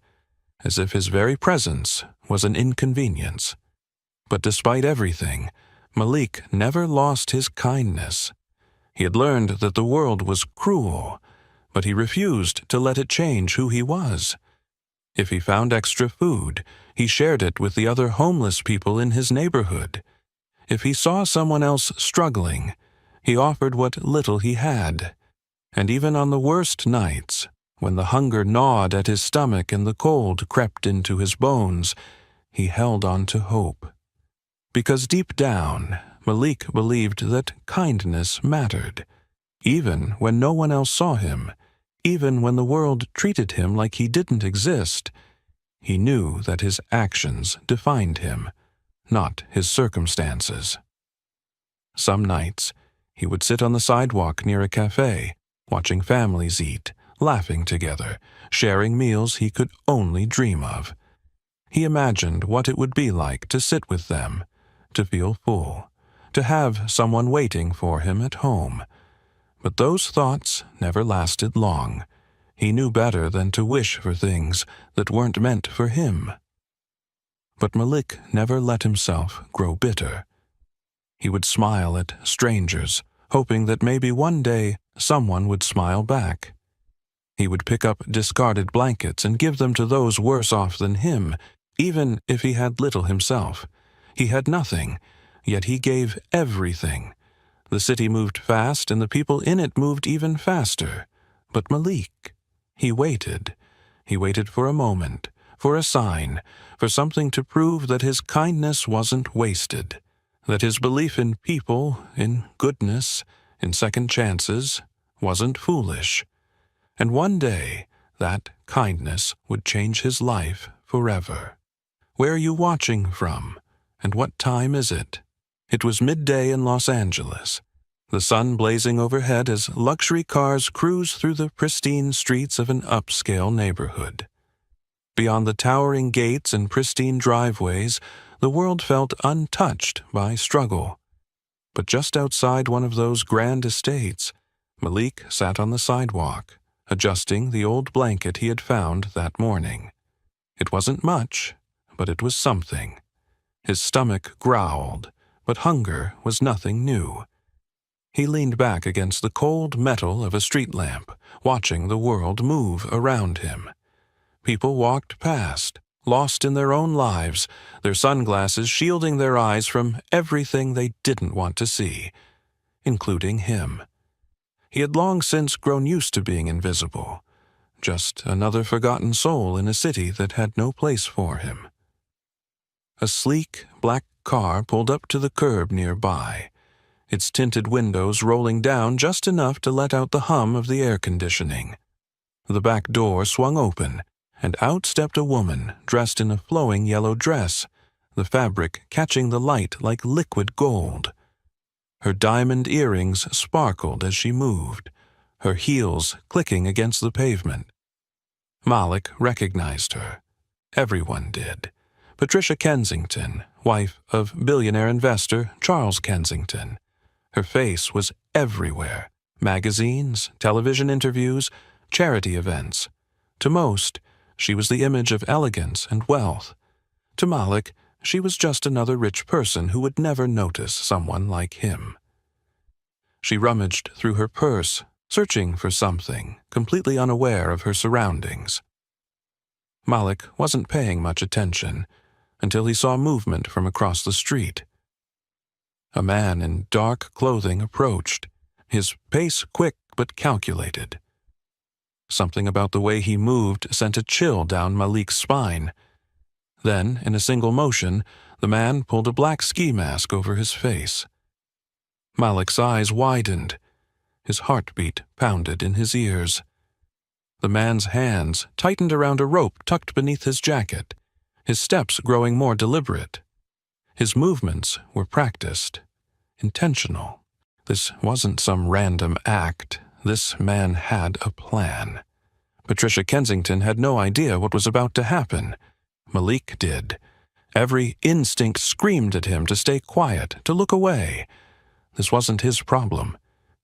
as if his very presence was an inconvenience. But despite everything, Malik never lost his kindness. He had learned that the world was cruel, but he refused to let it change who he was. If he found extra food, he shared it with the other homeless people in his neighborhood. If he saw someone else struggling, he offered what little he had. And even on the worst nights, when the hunger gnawed at his stomach and the cold crept into his bones, he held on to hope. Because deep down, Malik believed that kindness mattered, even when no one else saw him, even when the world treated him like he didn't exist. He knew that his actions defined him, not his circumstances. Some nights, he would sit on the sidewalk near a cafe, watching families eat, laughing together, sharing meals he could only dream of. He imagined what it would be like to sit with them, to feel full, to have someone waiting for him at home. But those thoughts never lasted long. He knew better than to wish for things that weren't meant for him. But Malik never let himself grow bitter. He would smile at strangers, hoping that maybe one day someone would smile back. He would pick up discarded blankets and give them to those worse off than him, even if he had little himself. He had nothing, yet he gave everything. The city moved fast, and the people in it moved even faster. But Malik, he waited. He waited for a moment, for a sign, for something to prove that his kindness wasn't wasted, that his belief in people, in goodness, in second chances, wasn't foolish. And one day, that kindness would change his life forever. Where are you watching from? And what time is it? It was midday in Los Angeles, the sun blazing overhead as luxury cars cruised through the pristine streets of an upscale neighborhood. Beyond the towering gates and pristine driveways, the world felt untouched by struggle. But just outside one of those grand estates, Malik sat on the sidewalk, adjusting the old blanket he had found that morning. It wasn't much, but it was something. His stomach growled, but hunger was nothing new. He leaned back against the cold metal of a street lamp, watching the world move around him. People walked past, lost in their own lives, their sunglasses shielding their eyes from everything they didn't want to see, including him. He had long since grown used to being invisible, just another forgotten soul in a city that had no place for him. A sleek, black car pulled up to the curb nearby, its tinted windows rolling down just enough to let out the hum of the air conditioning. The back door swung open, and out stepped a woman dressed in a flowing yellow dress, the fabric catching the light like liquid gold. Her diamond earrings sparkled as she moved, her heels clicking against the pavement. Malik recognized her. Everyone did. Patricia Kensington, wife of billionaire investor Charles Kensington. Her face was everywhere. Magazines, television interviews, charity events. To most, she was the image of elegance and wealth. To Malik, she was just another rich person who would never notice someone like him. She rummaged through her purse, searching for something, completely unaware of her surroundings. Malik wasn't paying much attention until he saw movement from across the street. A man in dark clothing approached, his pace quick but calculated. Something about the way he moved sent a chill down Malik's spine. Then, in a single motion, the man pulled a black ski mask over his face. Malik's eyes widened. His heartbeat pounded in his ears. The man's hands tightened around a rope tucked beneath his jacket, his steps growing more deliberate. His movements were practiced, intentional. This wasn't some random act. This man had a plan. Patricia Kensington had no idea what was about to happen. Malik did. Every instinct screamed at him to stay quiet, to look away. This wasn't his problem.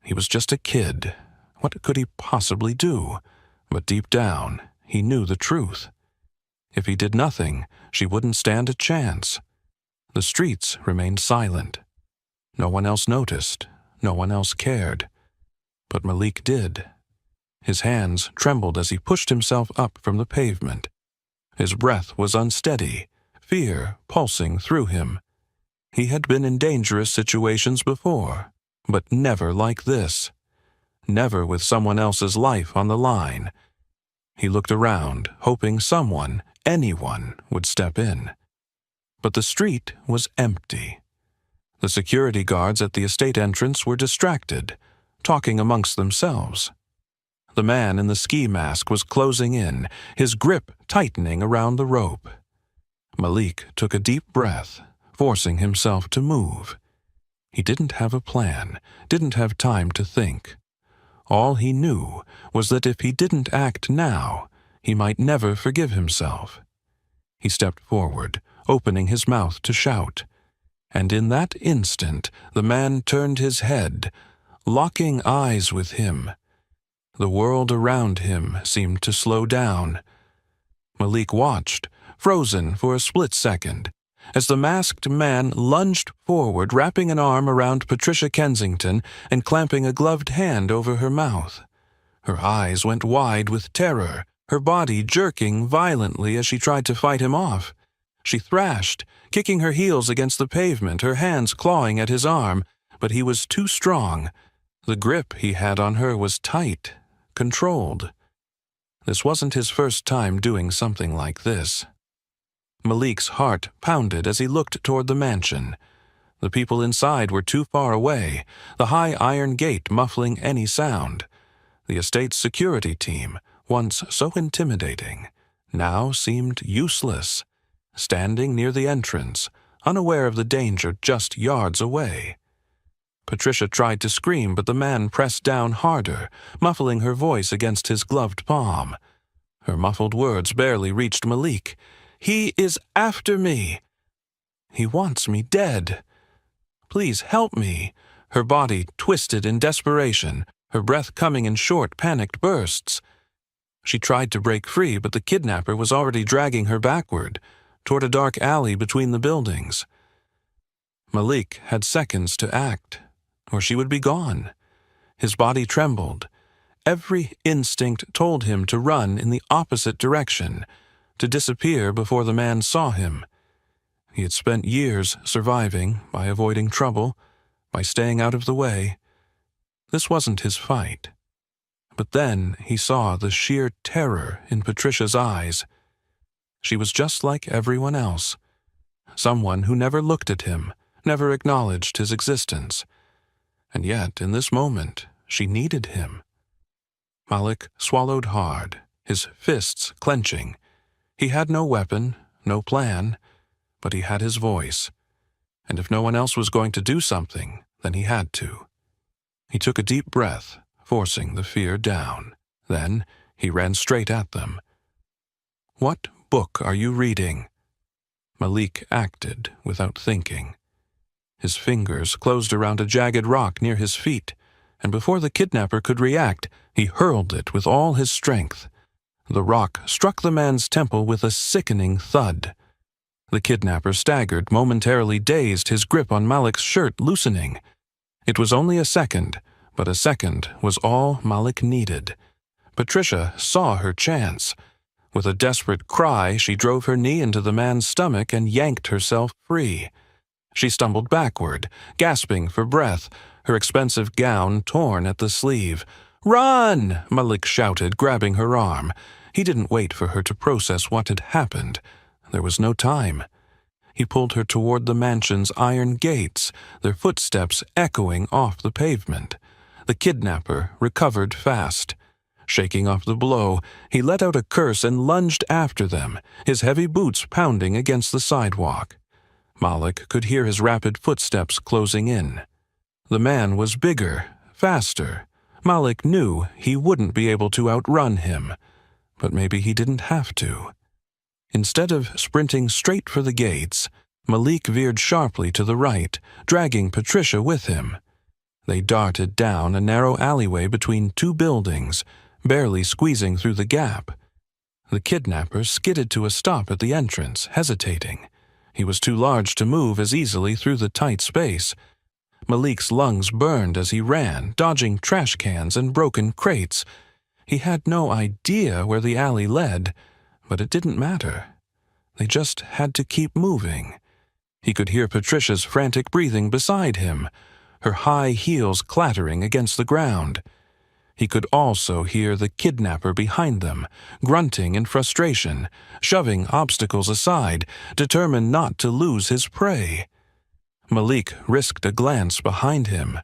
He was just a kid. What could he possibly do? But deep down, he knew the truth. If he did nothing, she wouldn't stand a chance. The streets remained silent. No one else noticed. No one else cared. But Malik did. His hands trembled as he pushed himself up from the pavement. His breath was unsteady, fear pulsing through him. He had been in dangerous situations before, but never like this. Never with someone else's life on the line. He looked around, hoping someone, anyone, would step in. But the street was empty. The security guards at the estate entrance were distracted, talking amongst themselves. The man in the ski mask was closing in, his grip tightening around the rope. Malik took a deep breath, forcing himself to move. He didn't have a plan, didn't have time to think. All he knew was that if he didn't act now, he might never forgive himself. He stepped forward, opening his mouth to shout. And in that instant, the man turned his head, locking eyes with him. The world around him seemed to slow down. Malik watched, frozen for a split second, as the masked man lunged forward, wrapping an arm around Patricia Kensington and clamping a gloved hand over her mouth. Her eyes went wide with terror, her body jerking violently as she tried to fight him off. She thrashed, kicking her heels against the pavement, her hands clawing at his arm, but he was too strong. The grip he had on her was tight, controlled. This wasn't his first time doing something like this. Malik's heart pounded as he looked toward the mansion. The people inside were too far away, the high iron gate muffling any sound. The estate's security team, once so intimidating, now seemed useless, standing near the entrance, unaware of the danger just yards away. Patricia tried to scream, but the man pressed down harder, muffling her voice against his gloved palm. Her muffled words barely reached Malik. "He is after me. He wants me dead. Please help me." Her body twisted in desperation, her breath coming in short, panicked bursts. She tried to break free, but the kidnapper was already dragging her backward, toward a dark alley between the buildings. Malik had seconds to act, or she would be gone. His body trembled. Every instinct told him to run in the opposite direction, to disappear before the man saw him. He had spent years surviving by avoiding trouble, by staying out of the way. This wasn't his fight. But then he saw the sheer terror in Patricia's eyes. She was just like everyone else, someone who never looked at him, never acknowledged his existence. And yet, in this moment, she needed him. Malik swallowed hard, his fists clenching. He had no weapon, no plan, but he had his voice. And if no one else was going to do something, then he had to. He took a deep breath, forcing the fear down. Then he ran straight at them. "What book are you reading?" Malik acted without thinking. His fingers closed around a jagged rock near his feet, and before the kidnapper could react, he hurled it with all his strength. The rock struck the man's temple with a sickening thud. The kidnapper staggered, momentarily dazed, his grip on Malik's shirt loosening. It was only a second, but a second was all Malik needed. Patricia saw her chance. With a desperate cry, she drove her knee into the man's stomach and yanked herself free. She stumbled backward, gasping for breath, her expensive gown torn at the sleeve. "Run!" Malik shouted, grabbing her arm. He didn't wait for her to process what had happened. There was no time. He pulled her toward the mansion's iron gates, their footsteps echoing off the pavement. The kidnapper recovered fast. Shaking off the blow, he let out a curse and lunged after them, his heavy boots pounding against the sidewalk. Malik could hear his rapid footsteps closing in. The man was bigger, faster. Malik knew he wouldn't be able to outrun him, but maybe he didn't have to. Instead of sprinting straight for the gates, Malik veered sharply to the right, dragging Patricia with him. They darted down a narrow alleyway between two buildings, barely squeezing through the gap. The kidnapper skidded to a stop at the entrance, hesitating. He was too large to move as easily through the tight space. Malik's lungs burned as he ran, dodging trash cans and broken crates. He had no idea where the alley led, but it didn't matter. They just had to keep moving. He could hear Patricia's frantic breathing beside him, her high heels clattering against the ground. he could also hear the kidnapper behind them, grunting in frustration, shoving obstacles aside, determined not to lose his prey. Malik risked a glance behind him.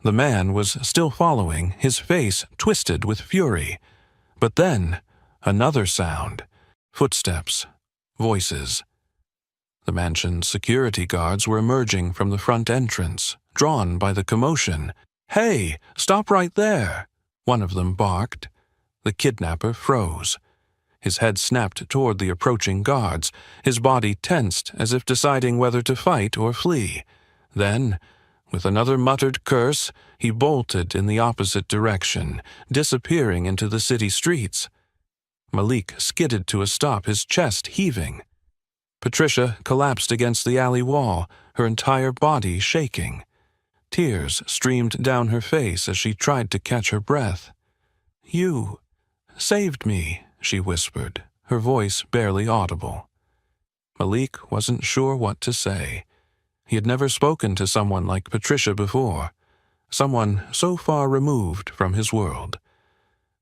The man was still following, his face twisted with fury. But then, another sound. Footsteps. Voices. The mansion's security guards were emerging from the front entrance, drawn by the commotion. "Hey, stop right there!" one of them barked. The kidnapper froze. His head snapped toward the approaching guards, his body tensed as if deciding whether to fight or flee. Then, with another muttered curse, he bolted in the opposite direction, disappearing into the city streets. Malik skidded to a stop, his chest heaving. Patricia collapsed against the alley wall, her entire body shaking. Tears streamed down her face as she tried to catch her breath. "You saved me," she whispered, her voice barely audible. Malik wasn't sure what to say. He had never spoken to someone like Patricia before, someone so far removed from his world.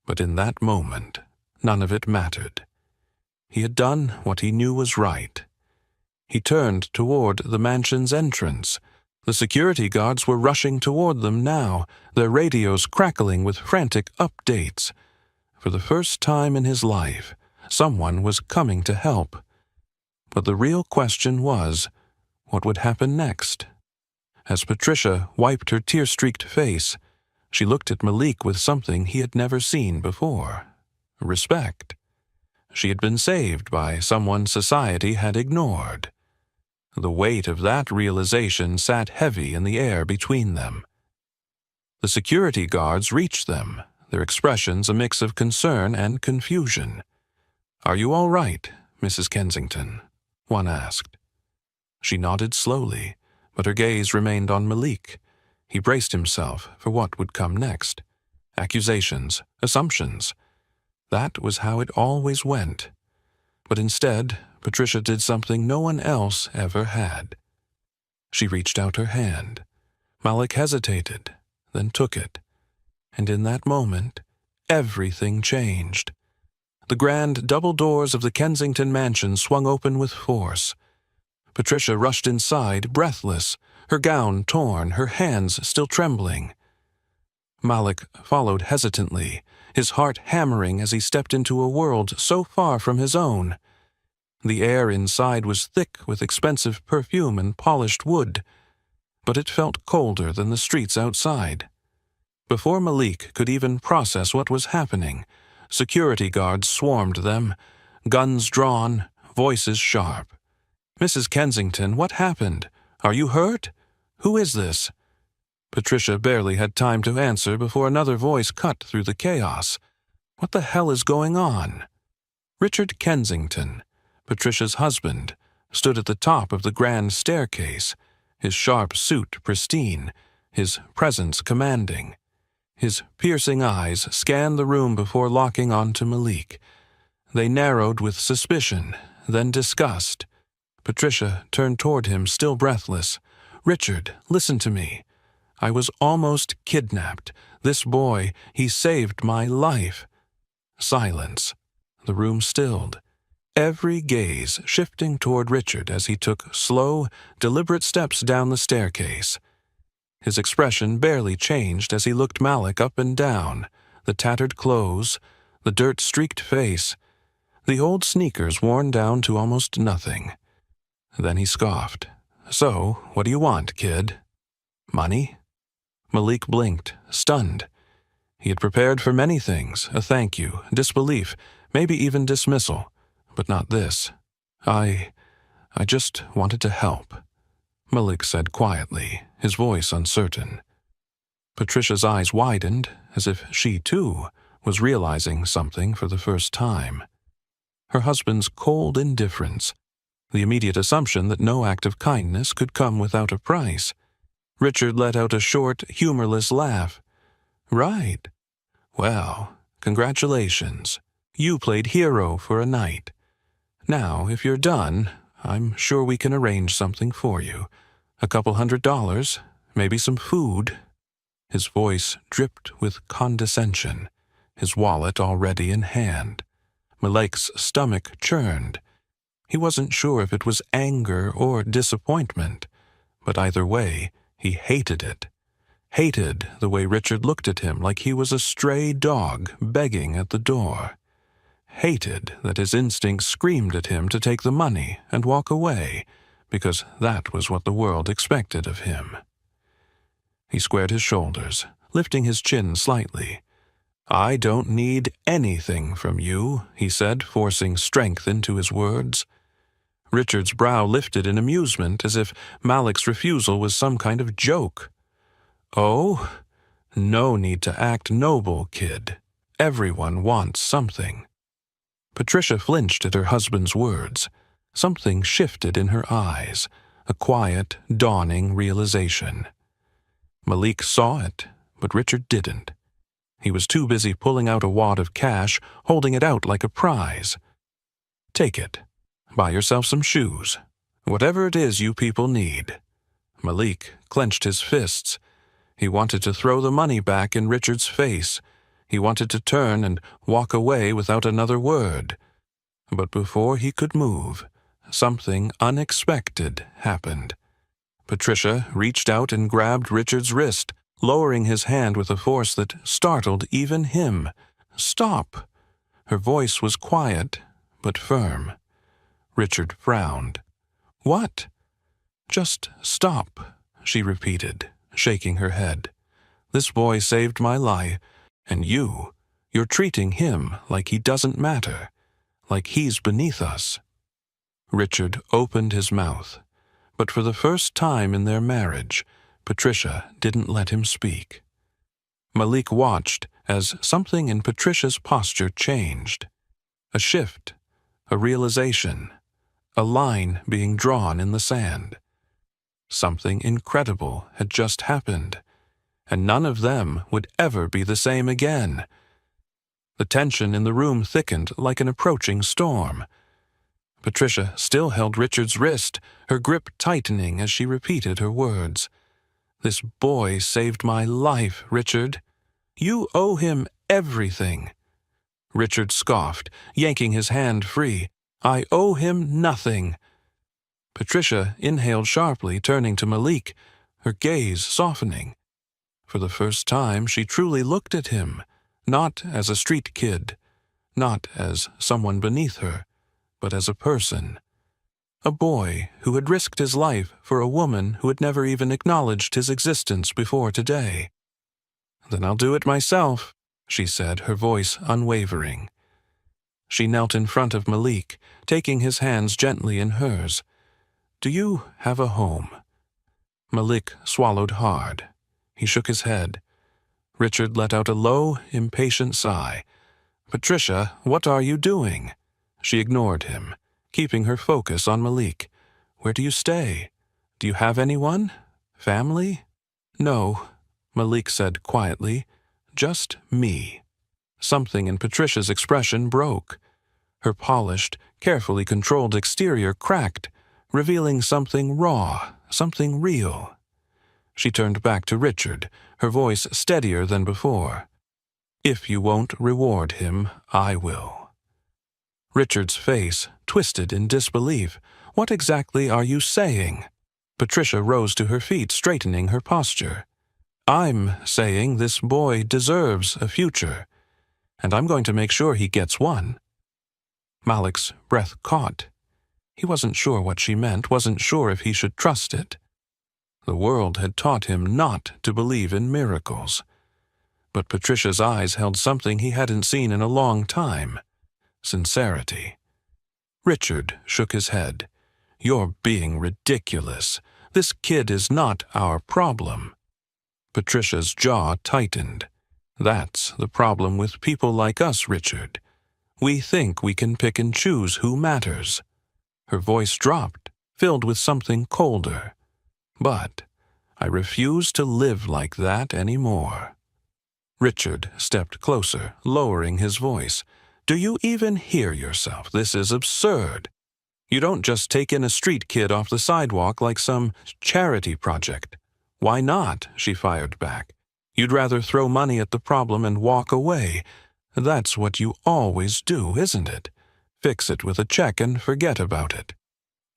But in that moment, none of it mattered. He had done what he knew was right. He turned toward the mansion's entrance. The security guards were rushing toward them now, their radios crackling with frantic updates. For the first time in his life, someone was coming to help. But the real question was, what would happen next? As Patricia wiped her tear-streaked face, she looked at Malik with something he had never seen before. Respect. She had been saved by someone society had ignored. The weight of that realization sat heavy in the air between them. The security guards reached them, their expressions a mix of concern and confusion. "Are you all right, Mrs. Kensington?" one asked. She nodded slowly, but her gaze remained on Malik. He braced himself for what would come next. Accusations, assumptions. That was how it always went. But instead, Patricia did something no one else ever had. She reached out her hand. Malik hesitated, then took it. And in that moment, everything changed. The grand double doors of the Kensington mansion swung open with force. Patricia rushed inside, breathless, her gown torn, her hands still trembling. Malik followed hesitantly, his heart hammering as he stepped into a world so far from his own. The air inside was thick with expensive perfume and polished wood, but it felt colder than the streets outside. Before Malik could even process what was happening, security guards swarmed them, guns drawn, voices sharp. "Mrs. Kensington, what happened? Are you hurt? Who is this?" Patricia barely had time to answer before another voice cut through the chaos. "What the hell is going on?" Richard Kensington, Patricia's husband, stood at the top of the grand staircase, his sharp suit pristine, his presence commanding. His piercing eyes scanned the room before locking onto Malik. They narrowed with suspicion, then disgust. Patricia turned toward him, still breathless. "Richard, listen to me. I was almost kidnapped. This boy, he saved my life." Silence. The room stilled. Every gaze shifting toward Richard as he took slow, deliberate steps down the staircase. His expression barely changed as he looked Malik up and down, the tattered clothes, the dirt-streaked face, the old sneakers worn down to almost nothing. Then he scoffed. "So, what do you want, kid? Money?" Malik blinked, stunned. He had prepared for many things, a thank you, disbelief, maybe even dismissal, but not this. I just wanted to help," Malik said quietly, his voice uncertain. Patricia's eyes widened, as if she, too, was realizing something for the first time. Her husband's cold indifference, the immediate assumption that no act of kindness could come without a price. Richard let out a short, humorless laugh. "Right. Well, congratulations. You played hero for a night. Now, if you're done, I'm sure we can arrange something for you. $200, maybe some food." His voice dripped with condescension, his wallet already in hand. Malik's stomach churned. He wasn't sure if it was anger or disappointment, but either way, he hated it. Hated the way Richard looked at him like he was a stray dog begging at the door. Hated that his instincts screamed at him to take the money and walk away, because that was what the world expected of him. He squared his shoulders, lifting his chin slightly. "I don't need anything from you," he said, forcing strength into his words. Richard's brow lifted in amusement, as if Malik's refusal was some kind of joke. "Oh, no need to act noble, kid. Everyone wants something." Patricia flinched at her husband's words. Something shifted in her eyes, a quiet, dawning realization. Malik saw it, but Richard didn't. He was too busy pulling out a wad of cash, holding it out like a prize. "Take it. Buy yourself some shoes. Whatever it is you people need." Malik clenched his fists. He wanted to throw the money back in Richard's face. He wanted to turn and walk away without another word. But before he could move, something unexpected happened. Patricia reached out and grabbed Richard's wrist, lowering his hand with a force that startled even him. "Stop!" Her voice was quiet, but firm. Richard frowned. "What?" "Just stop," she repeated, shaking her head. "This boy saved my life, and you're treating him like he doesn't matter, like he's beneath us." Richard opened his mouth, but for the first time in their marriage, Patricia didn't let him speak. Malik watched as something in Patricia's posture changed. A shift, a realization, a line being drawn in the sand. Something incredible had just happened, and none of them would ever be the same again. The tension in the room thickened like an approaching storm. Patricia still held Richard's wrist, her grip tightening as she repeated her words. "This boy saved my life, Richard. You owe him everything." Richard scoffed, yanking his hand free. "I owe him nothing." Patricia inhaled sharply, turning to Malik, her gaze softening. For the first time, she truly looked at him, not as a street kid, not as someone beneath her, but as a person. A boy who had risked his life for a woman who had never even acknowledged his existence before today. "Then I'll do it myself," she said, her voice unwavering. She knelt in front of Malik, taking his hands gently in hers. "Do you have a home?" Malik swallowed hard. He shook his head. Richard let out a low, impatient sigh. "Patricia, what are you doing?" She ignored him, keeping her focus on Malik. "Where do you stay? Do you have anyone? Family?" "No," Malik said quietly. "Just me." Something in Patricia's expression broke. Her polished, carefully controlled exterior cracked, revealing something raw, something real. She turned back to Richard, her voice steadier than before. "If you won't reward him, I will." Richard's face twisted in disbelief. "What exactly are you saying?" Patricia rose to her feet, straightening her posture. "I'm saying this boy deserves a future, and I'm going to make sure he gets one." Malik's breath caught. He wasn't sure what she meant, wasn't sure if he should trust it. The world had taught him not to believe in miracles. But Patricia's eyes held something he hadn't seen in a long time. Sincerity. Richard shook his head. "You're being ridiculous. This kid is not our problem." Patricia's jaw tightened. "That's the problem with people like us, Richard. We think we can pick and choose who matters." Her voice dropped, filled with something colder. "But I refuse to live like that anymore." Richard stepped closer, lowering his voice. "Do you even hear yourself? This is absurd. You don't just take in a street kid off the sidewalk like some charity project." "Why not?" she fired back. You'd rather throw money at the problem and walk away. That's what you always do, isn't it? Fix it with a check and forget about it.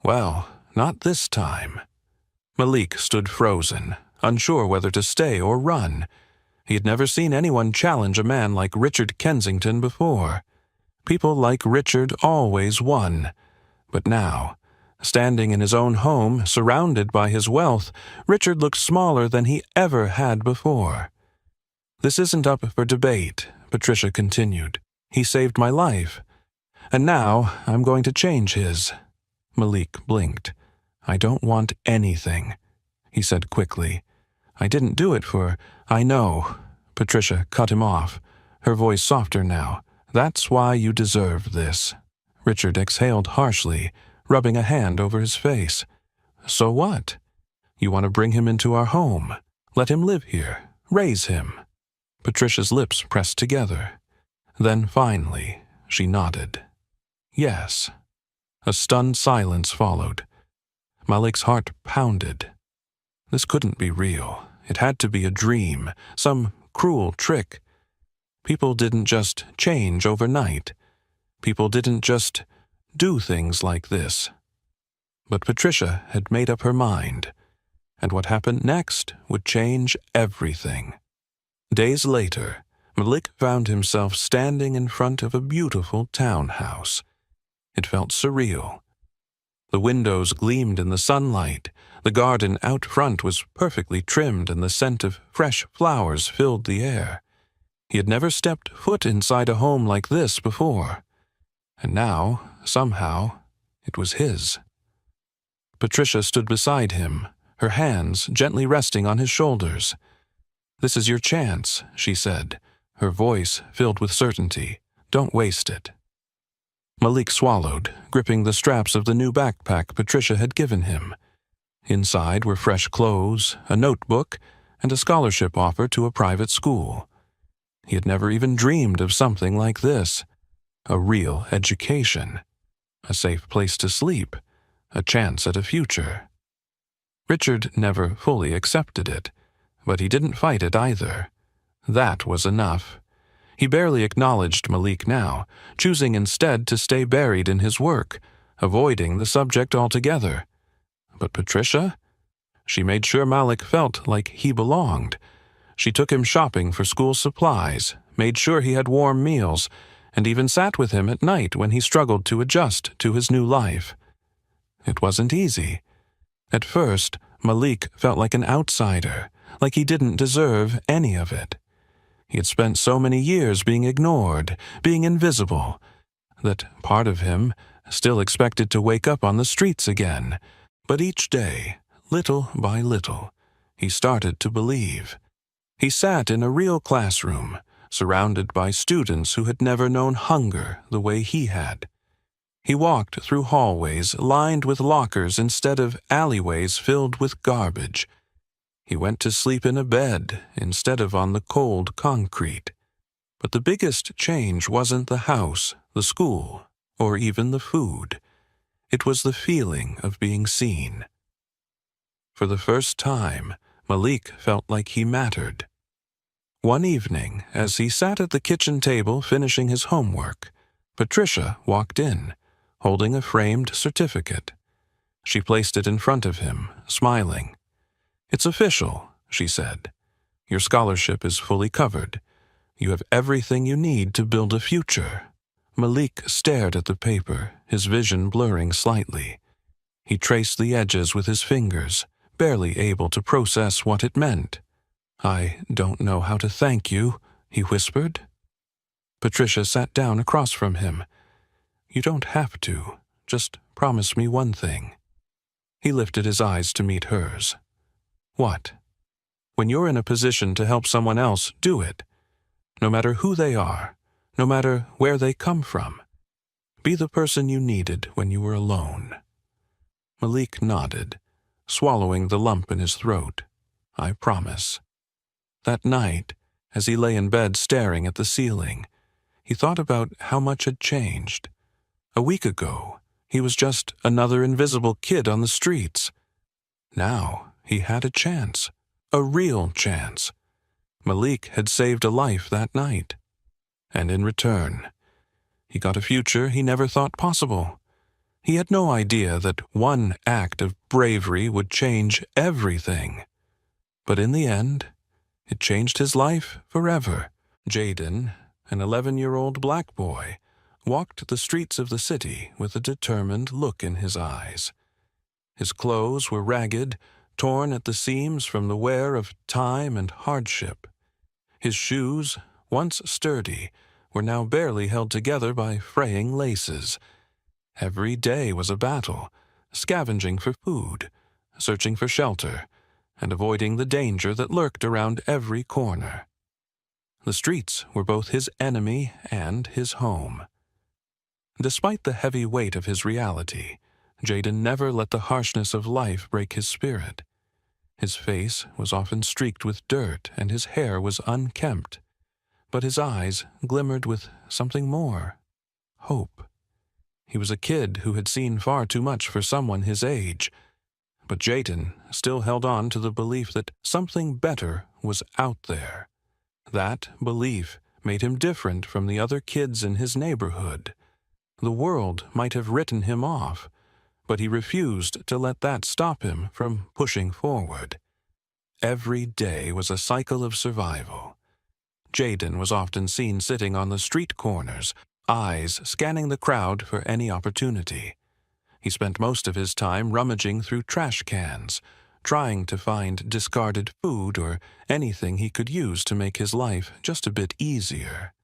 Well, not this time. Malik stood frozen, unsure whether to stay or run. He had never seen anyone challenge a man like Richard Kensington before. People like Richard always won. But now, standing in his own home, surrounded by his wealth, Richard looked smaller than he ever had before. "This isn't up for debate," Patricia continued. "He saved my life. And now I'm going to change his." Malik blinked. "I don't want anything," he said quickly. "I didn't do it for—" "I know." Patricia cut him off, her voice softer now. "That's why you deserve this." Richard exhaled harshly, rubbing a hand over his face. "So what? You want to bring him into our home, let him live here, raise him." Patricia's lips pressed together. Then finally, she nodded. "Yes." A stunned silence followed. Malik's heart pounded. This couldn't be real. It had to be a dream, some cruel trick. People didn't just change overnight. People didn't just do things like this. But Patricia had made up her mind, and what happened next would change everything. Days later, Malik found himself standing in front of a beautiful townhouse. It felt surreal. The windows gleamed in the sunlight, the garden out front was perfectly trimmed, and the scent of fresh flowers filled the air. He had never stepped foot inside a home like this before. And now, somehow, it was his. Patricia stood beside him, her hands gently resting on his shoulders. "This is your chance," she said, her voice filled with certainty. "Don't waste it." Malik swallowed, gripping the straps of the new backpack Patricia had given him. Inside were fresh clothes, a notebook, and a scholarship offer to a private school. He had never even dreamed of something like this. A real education. A safe place to sleep. A chance at a future. Richard never fully accepted it, but he didn't fight it either. That was enough. He barely acknowledged Malik now, choosing instead to stay buried in his work, avoiding the subject altogether. But Patricia? She made sure Malik felt like he belonged. She took him shopping for school supplies, made sure he had warm meals, and even sat with him at night when he struggled to adjust to his new life. It wasn't easy. At first, Malik felt like an outsider, like he didn't deserve any of it. He had spent so many years being ignored, being invisible, that part of him still expected to wake up on the streets again. But each day, little by little, he started to believe. He sat in a real classroom, surrounded by students who had never known hunger the way he had. He walked through hallways lined with lockers instead of alleyways filled with garbage. He went to sleep in a bed instead of on the cold concrete. But the biggest change wasn't the house, the school, or even the food. It was the feeling of being seen. For the first time, Malik felt like he mattered. One evening, as he sat at the kitchen table finishing his homework, Patricia walked in, holding a framed certificate. She placed it in front of him, smiling. "It's official," she said. "Your scholarship is fully covered. You have everything you need to build a future." Malik stared at the paper, his vision blurring slightly. He traced the edges with his fingers, barely able to process what it meant. "I don't know how to thank you," he whispered. Patricia sat down across from him. "You don't have to. Just promise me one thing." He lifted his eyes to meet hers. "What?" "When you're in a position to help someone else, do it. No matter who they are, no matter where they come from. Be the person you needed when you were alone." Malik nodded, swallowing the lump in his throat. "I promise." That night, as he lay in bed staring at the ceiling, he thought about how much had changed. A week ago, he was just another invisible kid on the streets. Now, he had a chance, a real chance. Malik had saved a life that night. And in return, he got a future he never thought possible. He had no idea that one act of bravery would change everything. But in the end, it changed his life forever. Jaden, an 11-year-old black boy, walked the streets of the city with a determined look in his eyes. His clothes were ragged, torn at the seams from the wear of time and hardship. His shoes, once sturdy, were now barely held together by fraying laces. Every day was a battle, scavenging for food, searching for shelter, and avoiding the danger that lurked around every corner. The streets were both his enemy and his home. Despite the heavy weight of his reality, Jaden never let the harshness of life break his spirit. His face was often streaked with dirt and his hair was unkempt, but his eyes glimmered with something more: hope. He was a kid who had seen far too much for someone his age, but Jaden still held on to the belief that something better was out there. That belief made him different from the other kids in his neighborhood. The world might have written him off, but he refused to let that stop him from pushing forward. Every day was a cycle of survival. Jaden was often seen sitting on the street corners, eyes scanning the crowd for any opportunity. He spent most of his time rummaging through trash cans, trying to find discarded food or anything he could use to make his life just a bit easier.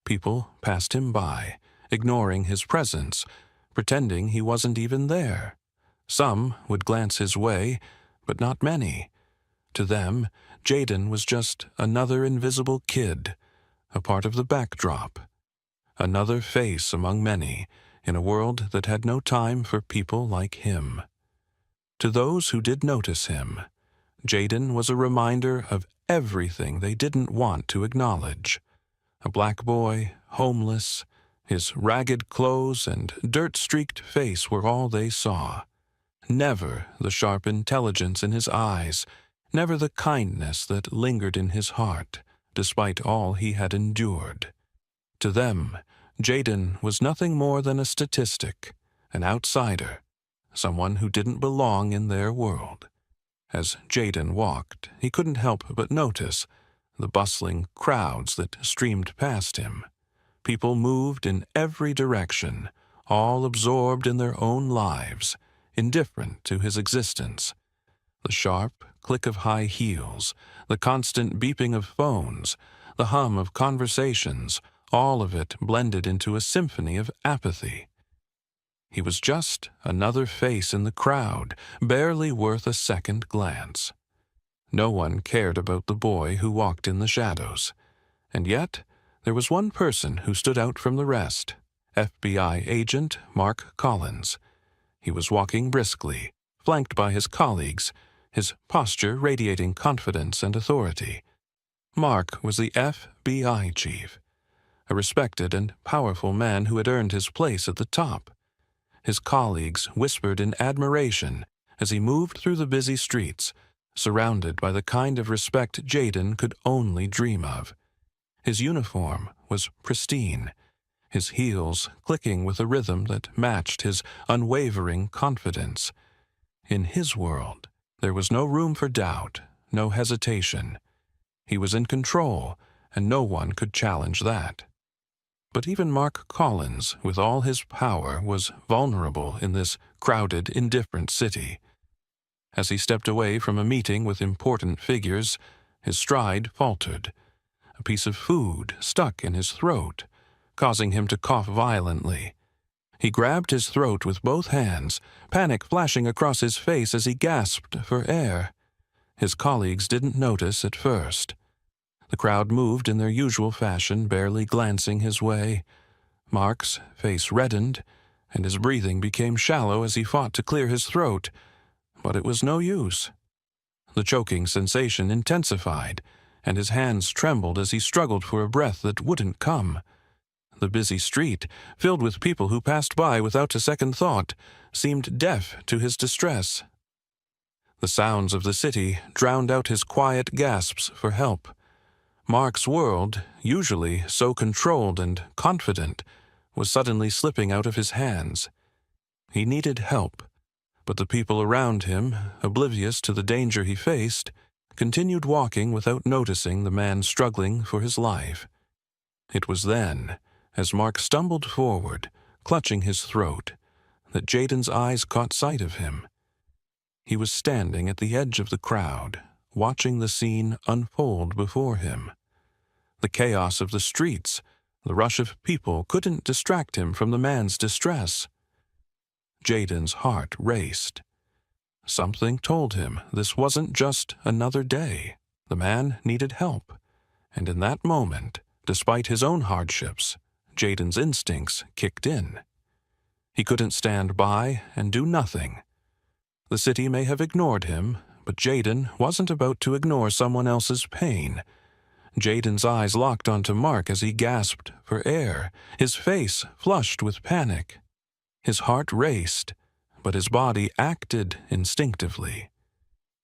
People passed him by, ignoring his presence, pretending he wasn't even there. Some would glance his way, but not many. To them, Jaden was just another invisible kid, a part of the backdrop, another face among many in a world that had no time for people like him. To those who did notice him, Jaden was a reminder of everything they didn't want to acknowledge. A black boy, homeless, his ragged clothes and dirt-streaked face were all they saw. Never the sharp intelligence in his eyes, never the kindness that lingered in his heart, despite all he had endured. To them, Jaden was nothing more than a statistic, an outsider, someone who didn't belong in their world. As Jaden walked, he couldn't help but notice the bustling crowds that streamed past him. People moved in every direction, all absorbed in their own lives, indifferent to his existence. The sharp click of high heels, the constant beeping of phones, the hum of conversations, all of it blended into a symphony of apathy. He was just another face in the crowd, barely worth a second glance. No one cared about the boy who walked in the shadows. And yet, there was one person who stood out from the rest: FBI agent Mark Collins. He was walking briskly, flanked by his colleagues, his posture radiating confidence and authority. Mark was the FBI chief, a respected and powerful man who had earned his place at the top. His colleagues whispered in admiration as he moved through the busy streets, surrounded by the kind of respect Jaden could only dream of. His uniform was pristine, his heels clicking with a rhythm that matched his unwavering confidence. In his world, there was no room for doubt, no hesitation. He was in control, and no one could challenge that. But even Mark Collins, with all his power, was vulnerable in this crowded, indifferent city. As he stepped away from a meeting with important figures, his stride faltered. A piece of food stuck in his throat, causing him to cough violently. He grabbed his throat with both hands, panic flashing across his face as he gasped for air. His colleagues didn't notice at first. The crowd moved in their usual fashion, barely glancing his way. Mark's face reddened, and his breathing became shallow as he fought to clear his throat. But it was no use. The choking sensation intensified, and his hands trembled as he struggled for a breath that wouldn't come. The busy street, filled with people who passed by without a second thought, seemed deaf to his distress. The sounds of the city drowned out his quiet gasps for help. Mark's world, usually so controlled and confident, was suddenly slipping out of his hands. He needed help, but the people around him, oblivious to the danger he faced, continued walking without noticing the man struggling for his life. It was then, as Mark stumbled forward, clutching his throat, that Jaden's eyes caught sight of him. He was standing at the edge of the crowd, watching the scene unfold before him. The chaos of the streets, the rush of people couldn't distract him from the man's distress. Jaden's heart raced. Something told him this wasn't just another day. The man needed help, and in that moment, despite his own hardships, Jaden's instincts kicked in. He couldn't stand by and do nothing. The city may have ignored him, but Jaden wasn't about to ignore someone else's pain. Jaden's eyes locked onto Mark as he gasped for air, his face flushed with panic. His heart raced, but his body acted instinctively.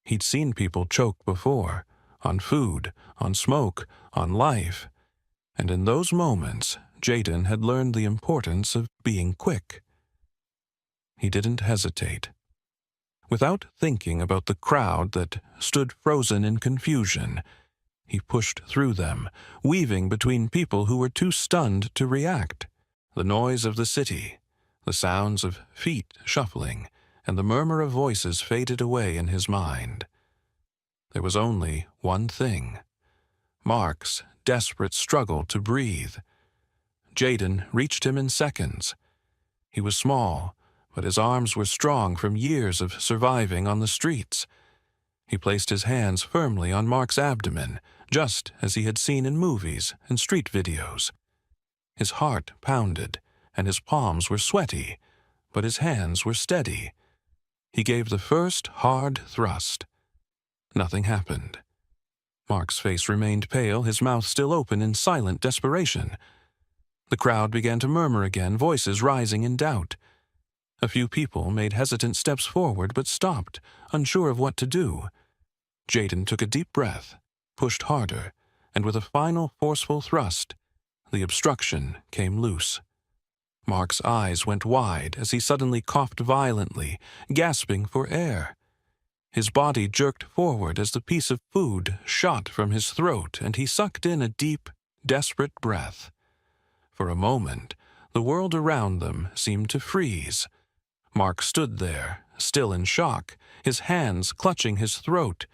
He'd seen people choke before, on food, on smoke, on life, and in those moments, Jaden had learned the importance of being quick. He didn't hesitate. Without thinking about the crowd that stood frozen in confusion, he pushed through them, weaving between people who were too stunned to react. The noise of the city, the sounds of feet shuffling, and the murmur of voices faded away in his mind. There was only one thing: Mark's desperate struggle to breathe. Jaden reached him in seconds. He was small, but his arms were strong from years of surviving on the streets. He placed his hands firmly on Mark's abdomen, just as he had seen in movies and street videos. His heart pounded, and his palms were sweaty, but his hands were steady. He gave the first hard thrust. Nothing happened. Mark's face remained pale, his mouth still open in silent desperation. The crowd began to murmur again, voices rising in doubt. A few people made hesitant steps forward but stopped, unsure of what to do. Jaden took a deep breath, pushed harder, and with a final forceful thrust, the obstruction came loose. Mark's eyes went wide as he suddenly coughed violently, gasping for air. His body jerked forward as the piece of food shot from his throat, and he sucked in a deep, desperate breath. For a moment, the world around them seemed to freeze. Mark stood there, still in shock, his hands clutching his throat,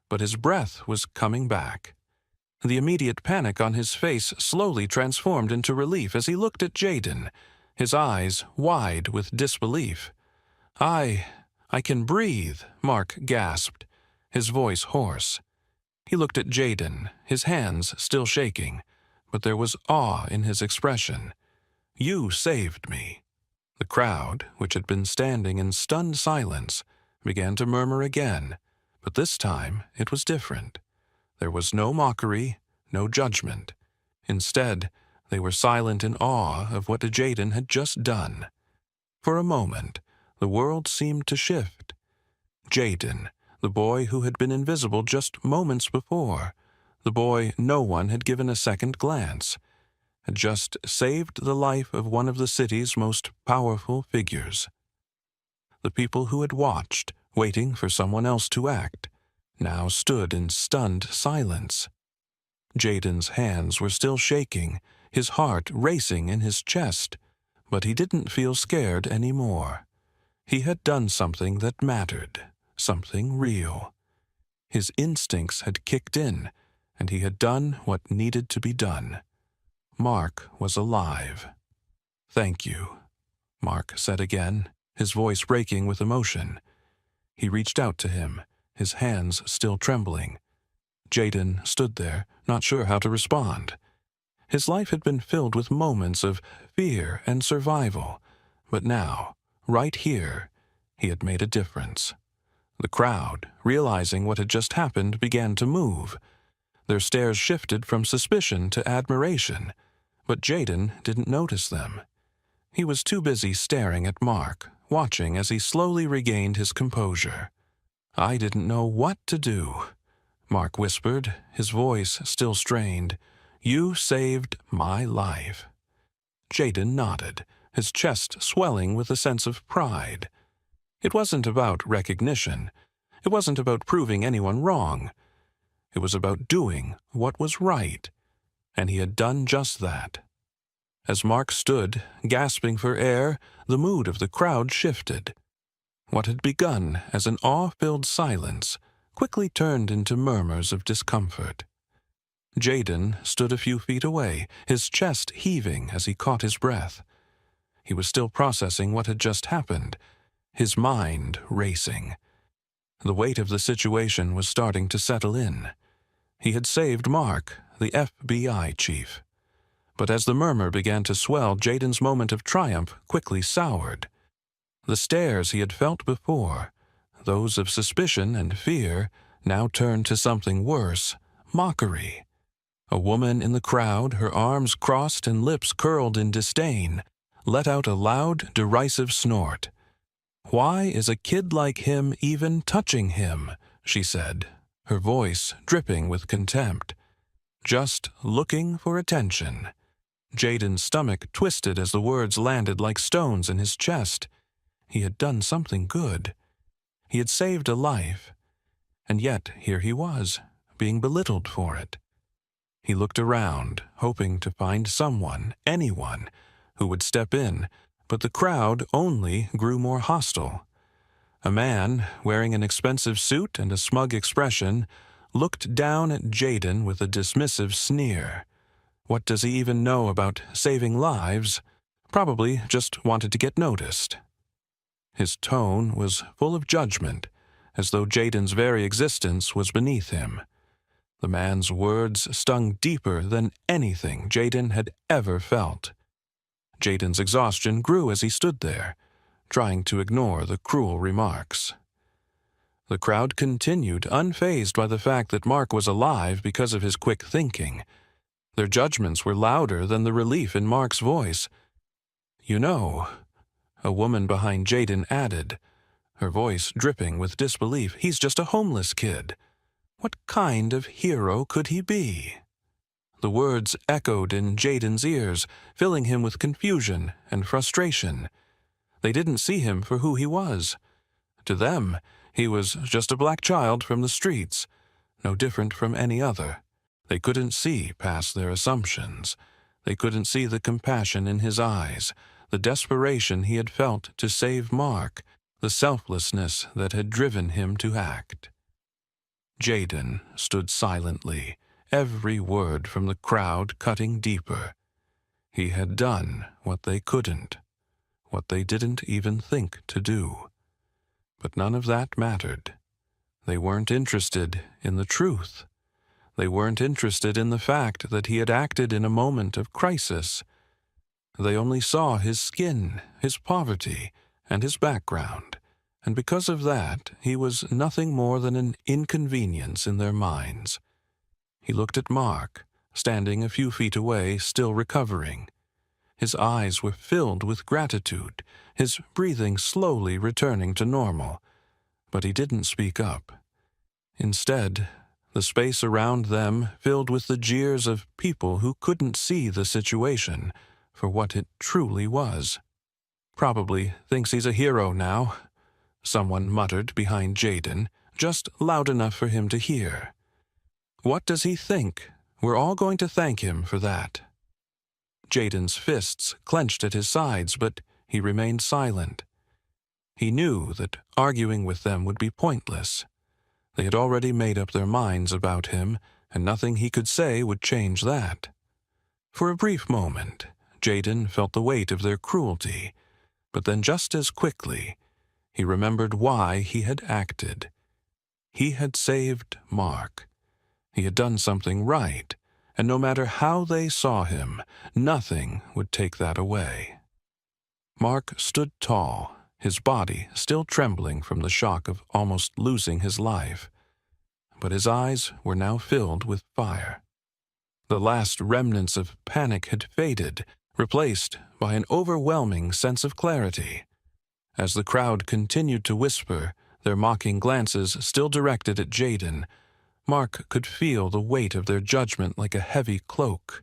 but his breath was coming back. The immediate panic on his face slowly transformed into relief as he looked at Jaden, his eyes wide with disbelief. I can breathe," Mark gasped, his voice hoarse. He looked at Jaden, his hands still shaking, but there was awe in his expression. "You saved me." The crowd, which had been standing in stunned silence, began to murmur again, but this time it was different. There was no mockery, no judgment. Instead, they were silent in awe of what Jaden had just done. For a moment, the world seemed to shift. Jaden, the boy who had been invisible just moments before, the boy no one had given a second glance, had just saved the life of one of the city's most powerful figures. The people who had watched, waiting for someone else to act, now stood in stunned silence. Jaden's hands were still shaking, his heart racing in his chest, but he didn't feel scared anymore. He had done something that mattered, something real. His instincts had kicked in, and he had done what needed to be done. Mark was alive. "Thank you," Mark said again, his voice breaking with emotion. He reached out to him, his hands still trembling. Jaden stood there, not sure how to respond. His life had been filled with moments of fear and survival, but now, right here, he had made a difference. The crowd, realizing what had just happened, began to move. Their stares shifted from suspicion to admiration, but Jaden didn't notice them. He was too busy staring at Mark, watching as he slowly regained his composure. "I didn't know what to do," Mark whispered, his voice still strained. "You saved my life." Jaden nodded, his chest swelling with a sense of pride. It wasn't about recognition. It wasn't about proving anyone wrong. It was about doing what was right, and he had done just that. As Mark stood, gasping for air, the mood of the crowd shifted. What had begun as an awe-filled silence quickly turned into murmurs of discomfort. Jaden stood a few feet away, his chest heaving as he caught his breath. He was still processing what had just happened, his mind racing. The weight of the situation was starting to settle in. He had saved Mark, the FBI chief. But as the murmur began to swell, Jaden's moment of triumph quickly soured. The stares he had felt before, those of suspicion and fear, now turned to something worse, mockery. A woman in the crowd, her arms crossed and lips curled in disdain, let out a loud, derisive snort. "Why is a kid like him even touching him?" she said, her voice dripping with contempt. "Just looking for attention." Jaden's stomach twisted as the words landed like stones in his chest. He had done something good. He had saved a life. And yet here he was, being belittled for it. He looked around, hoping to find someone, anyone, who would step in, but the crowd only grew more hostile. A man, wearing an expensive suit and a smug expression, looked down at Jaden with a dismissive sneer. What does he even know about saving lives? Probably just wanted to get noticed. His tone was full of judgment, as though Jaden's very existence was beneath him. The man's words stung deeper than anything Jaden had ever felt. Jaden's exhaustion grew as he stood there, trying to ignore the cruel remarks. The crowd continued, unfazed by the fact that Mark was alive because of his quick thinking. Their judgments were louder than the relief in Mark's voice. "You know," a woman behind Jaden added, her voice dripping with disbelief, "he's just a homeless kid. What kind of hero could he be?" The words echoed in Jaden's ears, filling him with confusion and frustration. They didn't see him for who he was. To them, he was just a black child from the streets, no different from any other. They couldn't see past their assumptions. They couldn't see the compassion in his eyes, the desperation he had felt to save Mark, the selflessness that had driven him to act. Jaden stood silently, every word from the crowd cutting deeper. He had done what they couldn't, what they didn't even think to do. But none of that mattered. They weren't interested in the truth. They weren't interested in the fact that he had acted in a moment of crisis. They only saw his skin, his poverty, and his background, and because of that, he was nothing more than an inconvenience in their minds. He looked at Mark, standing a few feet away, still recovering. His eyes were filled with gratitude, his breathing slowly returning to normal, but he didn't speak up. Instead, the space around them filled with the jeers of people who couldn't see the situation for what it truly was. "Probably thinks he's a hero now," someone muttered behind Jaden, just loud enough for him to hear. "What does he think? We're all going to thank him for that." Jaden's fists clenched at his sides, but he remained silent. He knew that arguing with them would be pointless. They had already made up their minds about him, and nothing he could say would change that. For a brief moment, Jaden felt the weight of their cruelty, but then just as quickly, he remembered why he had acted. He had saved Mark. He had done something right, and no matter how they saw him, nothing would take that away. Mark stood tall, his body still trembling from the shock of almost losing his life. But his eyes were now filled with fire. The last remnants of panic had faded, replaced by an overwhelming sense of clarity. As the crowd continued to whisper, their mocking glances still directed at Jaden, Mark could feel the weight of their judgment like a heavy cloak.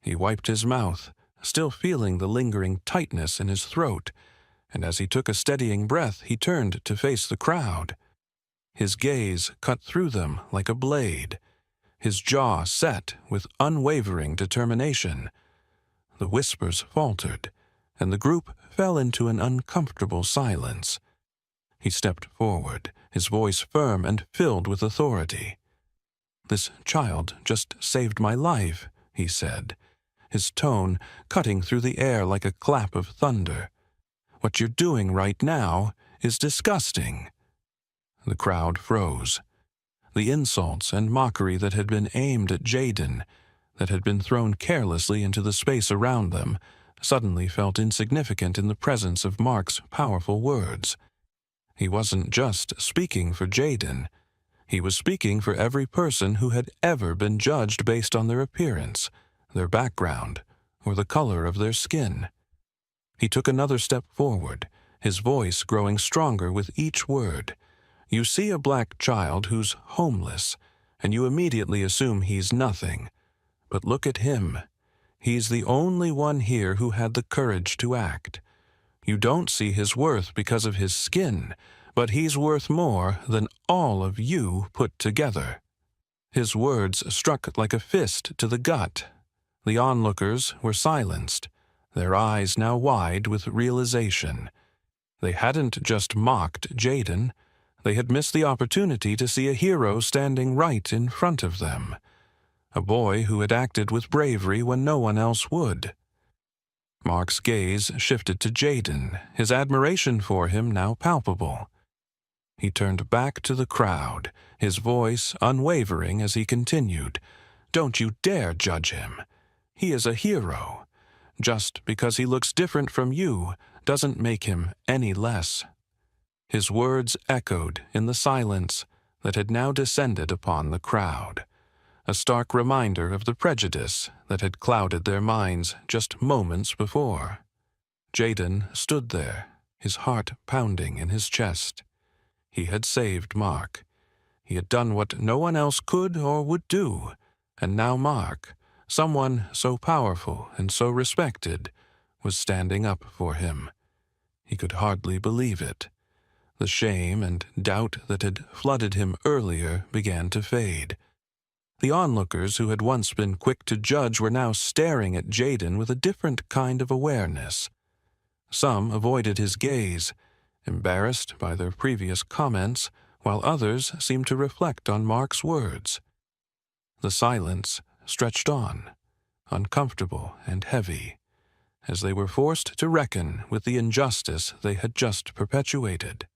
He wiped his mouth, still feeling the lingering tightness in his throat, and as he took a steadying breath, he turned to face the crowd. His gaze cut through them like a blade, his jaw set with unwavering determination. The whispers faltered, and the group fell into an uncomfortable silence. He stepped forward, his voice firm and filled with authority. "This child just saved my life," he said, his tone cutting through the air like a clap of thunder. "What you're doing right now is disgusting." The crowd froze. The insults and mockery that had been aimed at Jaden, that had been thrown carelessly into the space around them, suddenly felt insignificant in the presence of Mark's powerful words. He wasn't just speaking for Jaden. He was speaking for every person who had ever been judged based on their appearance, their background, or the color of their skin. He took another step forward, his voice growing stronger with each word. "You see a black child who's homeless, and you immediately assume he's nothing. But look at him. He's the only one here who had the courage to act. You don't see his worth because of his skin, but he's worth more than all of you put together." His words struck like a fist to the gut. The onlookers were silenced, their eyes now wide with realization. They hadn't just mocked Jaden. They had missed the opportunity to see a hero standing right in front of them. A boy who had acted with bravery when no one else would. Mark's gaze shifted to Jaden, his admiration for him now palpable. He turned back to the crowd, his voice unwavering as he continued, "Don't you dare judge him. He is a hero. Just because he looks different from you doesn't make him any less." His words echoed in the silence that had now descended upon the crowd, a stark reminder of the prejudice that had clouded their minds just moments before. Jaden stood there, his heart pounding in his chest. He had saved Mark. He had done what no one else could or would do, and now Mark, someone so powerful and so respected, was standing up for him. He could hardly believe it. The shame and doubt that had flooded him earlier began to fade. The onlookers who had once been quick to judge were now staring at Jaden with a different kind of awareness. Some avoided his gaze, embarrassed by their previous comments, while others seemed to reflect on Mark's words. The silence stretched on, uncomfortable and heavy, as they were forced to reckon with the injustice they had just perpetuated.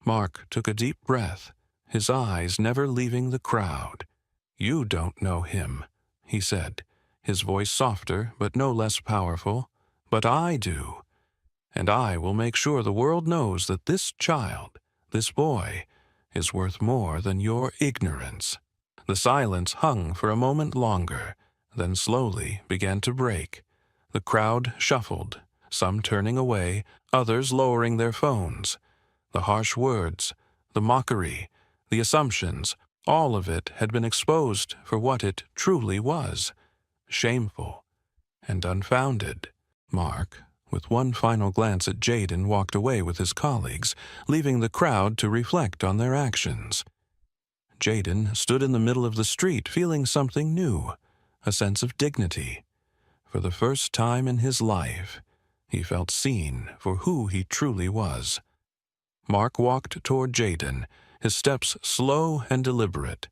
Mark took a deep breath, his eyes never leaving the crowd. "You don't know him," he said, his voice softer but no less powerful, "but I do. And I will make sure the world knows that this child, this boy, is worth more than your ignorance." The silence hung for a moment longer, then slowly began to break. The crowd shuffled, some turning away, others lowering their phones. The harsh words, the mockery, the assumptions, all of it had been exposed for what it truly was, shameful and unfounded. Mark, with one final glance at Jaden, walked away with his colleagues, leaving the crowd to reflect on their actions. Jaden stood in the middle of the street feeling something new, a sense of dignity. For the first time in his life, he felt seen for who he truly was. Mark walked toward Jaden, his steps slow and deliberate.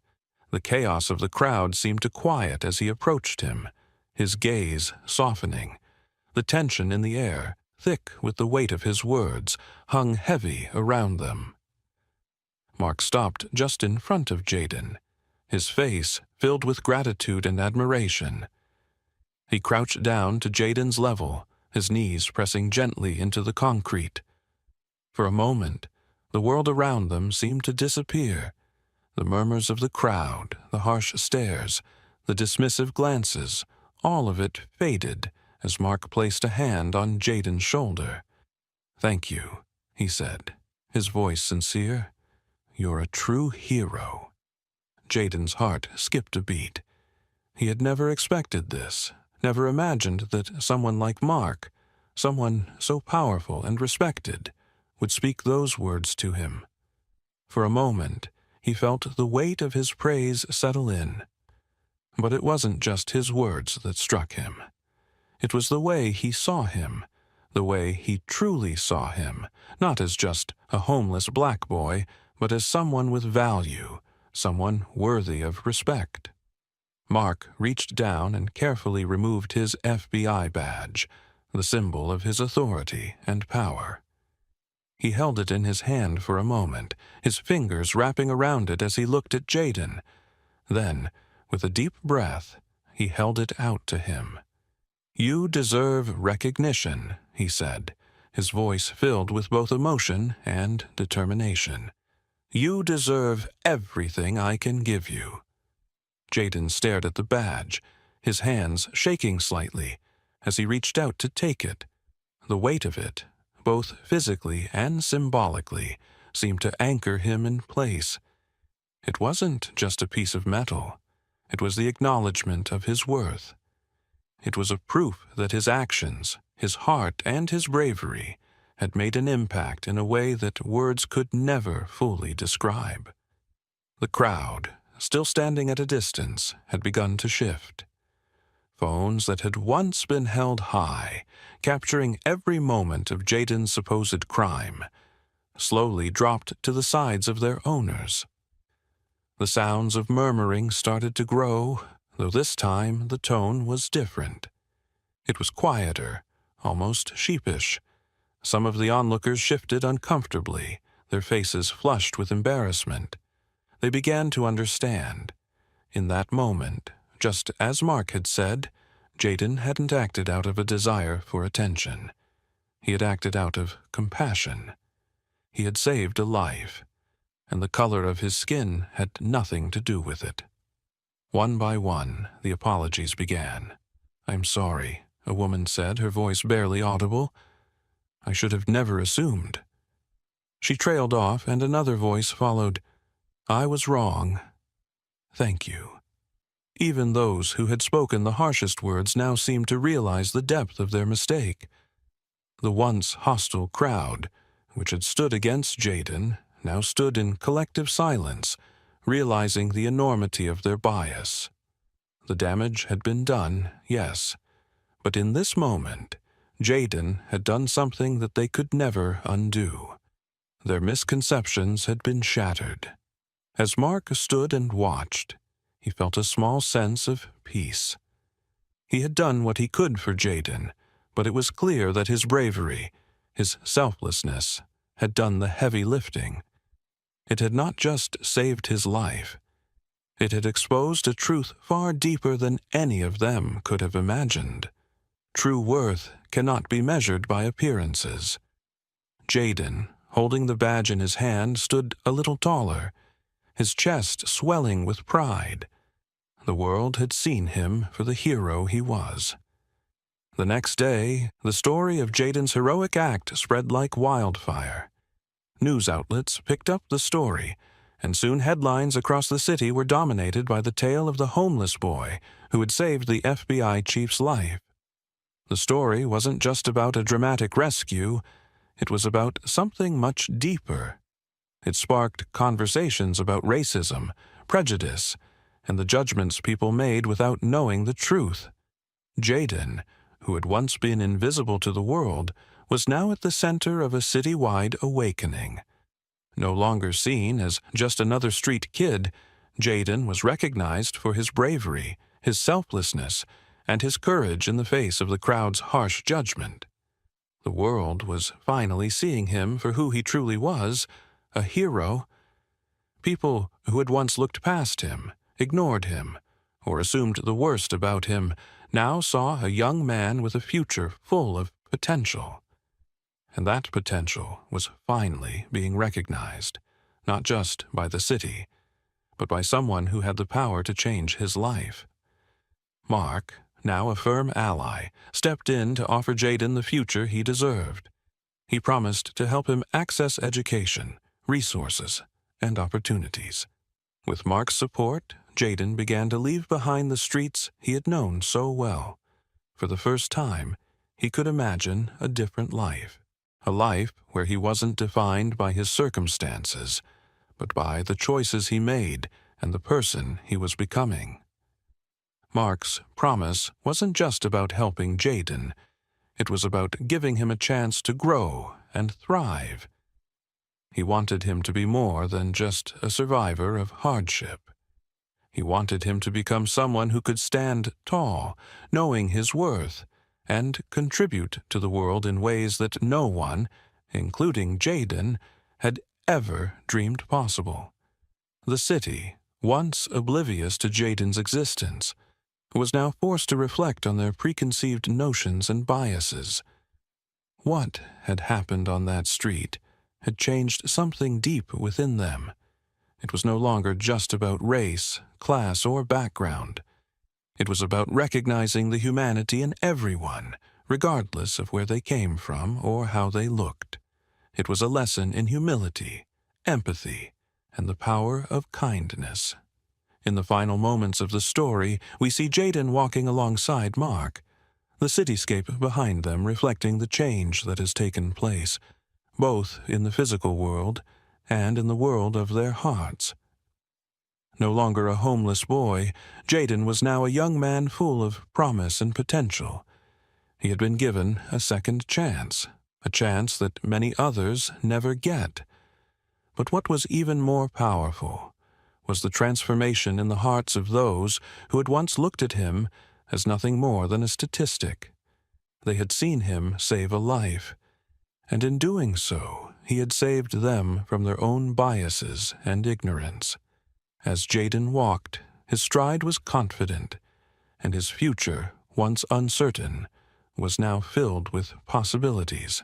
The chaos of the crowd seemed to quiet as he approached him, his gaze softening. The tension in the air, thick with the weight of his words, hung heavy around them. Mark stopped just in front of Jaden, his face filled with gratitude and admiration. He crouched down to Jaden's level, his knees pressing gently into the concrete. For a moment, the world around them seemed to disappear. The murmurs of the crowd, the harsh stares, the dismissive glances, all of it faded as Mark placed a hand on Jaden's shoulder. "Thank you," he said, his voice sincere. "You're a true hero." Jaden's heart skipped a beat. He had never expected this, never imagined that someone like Mark, someone so powerful and respected, would speak those words to him. For a moment, he felt the weight of his praise settle in. But it wasn't just his words that struck him. It was the way he saw him, the way he truly saw him, not as just a homeless black boy, but as someone with value, someone worthy of respect. Mark reached down and carefully removed his FBI badge, the symbol of his authority and power. He held it in his hand for a moment, his fingers wrapping around it as he looked at Jaden. Then, with a deep breath, he held it out to him. "You deserve recognition," he said, his voice filled with both emotion and determination. "You deserve everything I can give you." Jaden stared at the badge, his hands shaking slightly as he reached out to take it. The weight of it, both physically and symbolically, seemed to anchor him in place. It wasn't just a piece of metal. It was the acknowledgement of his worth. It was a proof that his actions, his heart, and his bravery had made an impact in a way that words could never fully describe. The crowd, still standing at a distance, had begun to shift. Phones that had once been held high, capturing every moment of Jaden's supposed crime, slowly dropped to the sides of their owners. The sounds of murmuring started to grow, though this time the tone was different. It was quieter, almost sheepish. Some of the onlookers shifted uncomfortably, their faces flushed with embarrassment. They began to understand. In that moment, just as Mark had said, Jaden hadn't acted out of a desire for attention. He had acted out of compassion. He had saved a life, and the color of his skin had nothing to do with it. One by one, the apologies began. "I'm sorry," a woman said, her voice barely audible. "I should have never assumed." She trailed off, and another voice followed. "I was wrong. Thank you." Even those who had spoken the harshest words now seemed to realize the depth of their mistake. The once hostile crowd, which had stood against Jaden, now stood in collective silence, realizing the enormity of their bias. The damage had been done, yes, but in this moment, Jaden had done something that they could never undo. Their misconceptions had been shattered. As Mark stood and watched, he felt a small sense of peace. He had done what he could for Jaden, but it was clear that his bravery, his selflessness, had done the heavy lifting. It had not just saved his life. It had exposed a truth far deeper than any of them could have imagined. True worth cannot be measured by appearances. Jaden, holding the badge in his hand, stood a little taller, his chest swelling with pride. The world had seen him for the hero he was. The next day, the story of Jaden's heroic act spread like wildfire. News outlets picked up the story, and soon headlines across the city were dominated by the tale of the homeless boy who had saved the FBI chief's life. The story wasn't just about a dramatic rescue, it was about something much deeper. It sparked conversations about racism, prejudice, and the judgments people made without knowing the truth. Jaden, who had once been invisible to the world, was now at the center of a citywide awakening. No longer seen as just another street kid, Jaden was recognized for his bravery, his selflessness, and his courage in the face of the crowd's harsh judgment. The world was finally seeing him for who he truly was, a hero. People who had once looked past him, ignored him, or assumed the worst about him, now saw a young man with a future full of potential. And that potential was finally being recognized, not just by the city, but by someone who had the power to change his life. Mark, now a firm ally, stepped in to offer Jaden the future he deserved. He promised to help him access education, resources, and opportunities. With Mark's support, Jaden began to leave behind the streets he had known so well. For the first time, he could imagine a different life. A life where he wasn't defined by his circumstances, but by the choices he made and the person he was becoming. Mark's promise wasn't just about helping Jaden. It was about giving him a chance to grow and thrive. He wanted him to be more than just a survivor of hardship. He wanted him to become someone who could stand tall, knowing his worth, and contribute to the world in ways that no one, including Jaden, had ever dreamed possible. The city, once oblivious to Jaden's existence, was now forced to reflect on their preconceived notions and biases. What had happened on that street had changed something deep within them. It was no longer just about race, class, or background. It was about recognizing the humanity in everyone, regardless of where they came from or how they looked. It was a lesson in humility, empathy, and the power of kindness. In the final moments of the story, we see Jaden walking alongside Mark, the cityscape behind them reflecting the change that has taken place, both in the physical world and in the world of their hearts. No longer a homeless boy, Jaden was now a young man full of promise and potential. He had been given a second chance, a chance that many others never get. But what was even more powerful was the transformation in the hearts of those who had once looked at him as nothing more than a statistic. They had seen him save a life, and in doing so, he had saved them from their own biases and ignorance. As Jaden walked, his stride was confident, and his future, once uncertain, was now filled with possibilities.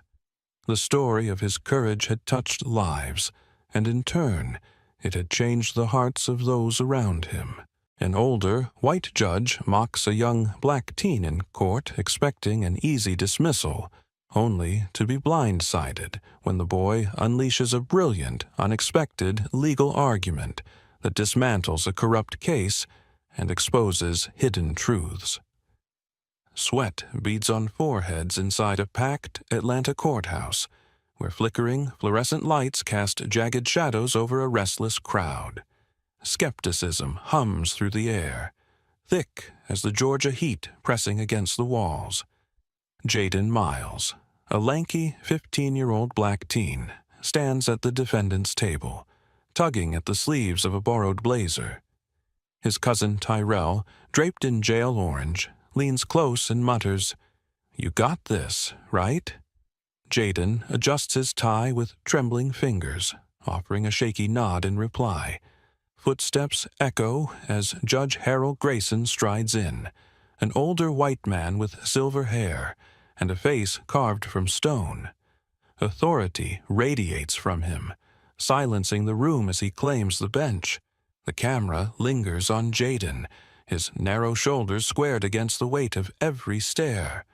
The story of his courage had touched lives, and in turn, it had changed the hearts of those around him. An older, white judge mocks a young black teen in court expecting an easy dismissal, only to be blindsided when the boy unleashes a brilliant, unexpected legal argument that dismantles a corrupt case and exposes hidden truths. Sweat beads on foreheads inside a packed Atlanta courthouse, where flickering fluorescent lights cast jagged shadows over a restless crowd. Skepticism hums through the air, thick as the Georgia heat pressing against the walls. Jaden Miles, a lanky 15-year-old black teen, stands at the defendant's table, tugging at the sleeves of a borrowed blazer. His cousin Tyrell, draped in jail orange, leans close and mutters, "You got this, right?" Jaden adjusts his tie with trembling fingers, offering a shaky nod in reply. Footsteps echo as Judge Harold Grayson strides in, an older white man with silver hair and a face carved from stone. Authority radiates from him, silencing the room as he claims the bench. The camera lingers on Jaden, his narrow shoulders squared against the weight of every stare.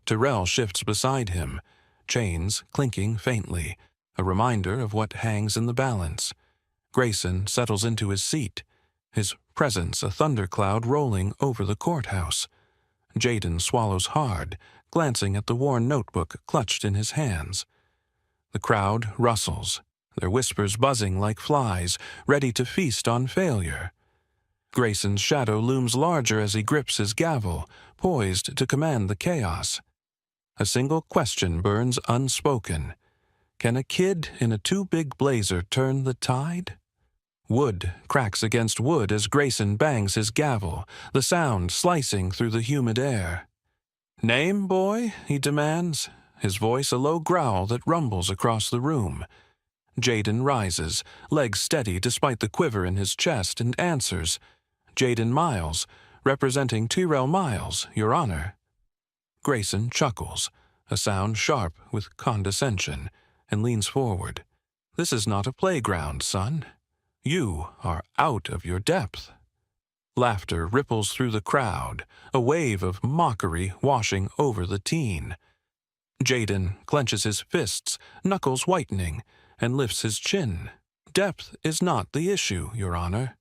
Tyrell shifts beside him, chains clinking faintly, a reminder of what hangs in the balance. Grayson settles into his seat, his presence a thundercloud rolling over the courthouse. Jaden swallows hard, glancing at the worn notebook clutched in his hands. The crowd rustles, their whispers buzzing like flies, ready to feast on failure. Grayson's shadow looms larger as he grips his gavel, poised to command the chaos. A single question burns unspoken. Can a kid in a too-big blazer turn the tide? Wood cracks against wood as Grayson bangs his gavel, the sound slicing through the humid air. "Name, boy?" he demands, his voice a low growl that rumbles across the room. Jaden rises, legs steady despite the quiver in his chest, and answers, "Jaden Miles, representing Tyrell Miles, Your Honor." Grayson chuckles, a sound sharp with condescension, and leans forward. "This is not a playground, son. You are out of your depth." Laughter ripples through the crowd, a wave of mockery washing over the teen. Jaden clenches his fists, knuckles whitening, and lifts his chin. "Depth is not the issue, Your Honor.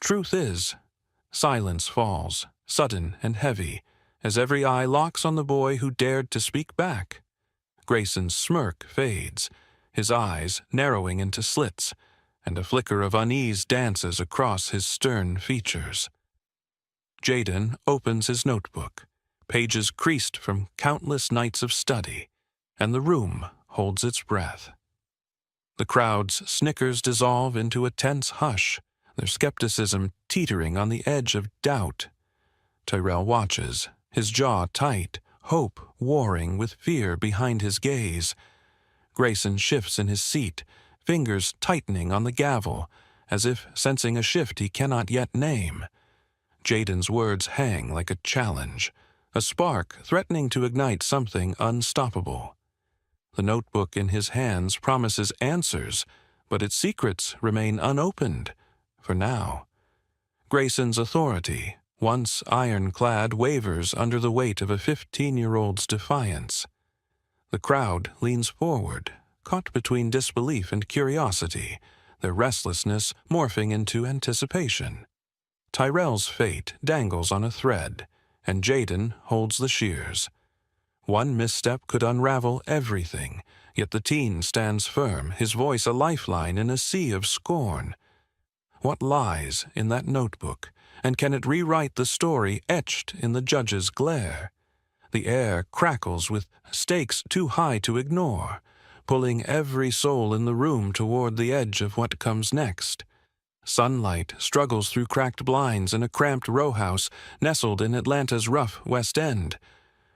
Truth is, silence falls, sudden and heavy, as every eye locks on the boy who dared to speak back. Grayson's smirk fades, his eyes narrowing into slits, and a flicker of unease dances across his stern features. Jaden opens his notebook, pages creased from countless nights of study, and the room holds its breath. The crowd's snickers dissolve into a tense hush, their skepticism teetering on the edge of doubt. Tyrell watches, his jaw tight, hope warring with fear behind his gaze. Grayson shifts in his seat, fingers tightening on the gavel, as if sensing a shift he cannot yet name. Jaden's words hang like a challenge, a spark threatening to ignite something unstoppable. The notebook in his hands promises answers, but its secrets remain unopened, for now. Grayson's authority, once ironclad, wavers under the weight of a 15-year-old's defiance. The crowd leans forward, caught between disbelief and curiosity, their restlessness morphing into anticipation. Tyrell's fate dangles on a thread, and Jaden holds the shears. One misstep could unravel everything, yet the teen stands firm, his voice a lifeline in a sea of scorn. What lies in that notebook, and can it rewrite the story etched in the judge's glare? The air crackles with stakes too high to ignore, pulling every soul in the room toward the edge of what comes next. Sunlight struggles through cracked blinds in a cramped row house nestled in Atlanta's rough West End.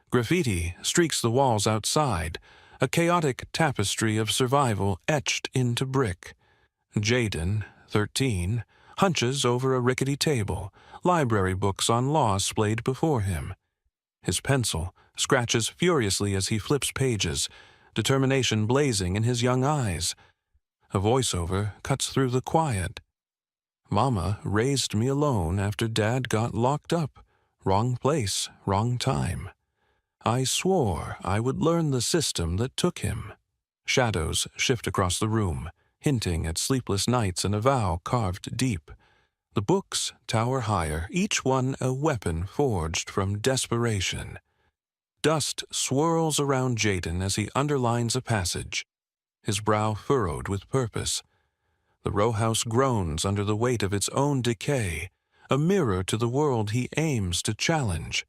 Graffiti streaks the walls outside, a chaotic tapestry of survival etched into brick. Jaden, 13, hunches over a rickety table, library books on law splayed before him. His pencil scratches furiously as he flips pages, determination blazing in his young eyes. A voiceover cuts through the quiet. Mama raised me alone after Dad got locked up. Wrong place, wrong time. I swore I would learn the system that took him. Shadows shift across the room, hinting at sleepless nights and a vow carved deep. The books tower higher, each one a weapon forged from desperation. Dust swirls around Jaden as he underlines a passage, his brow furrowed with purpose. The row house groans under the weight of its own decay, a mirror to the world he aims to challenge.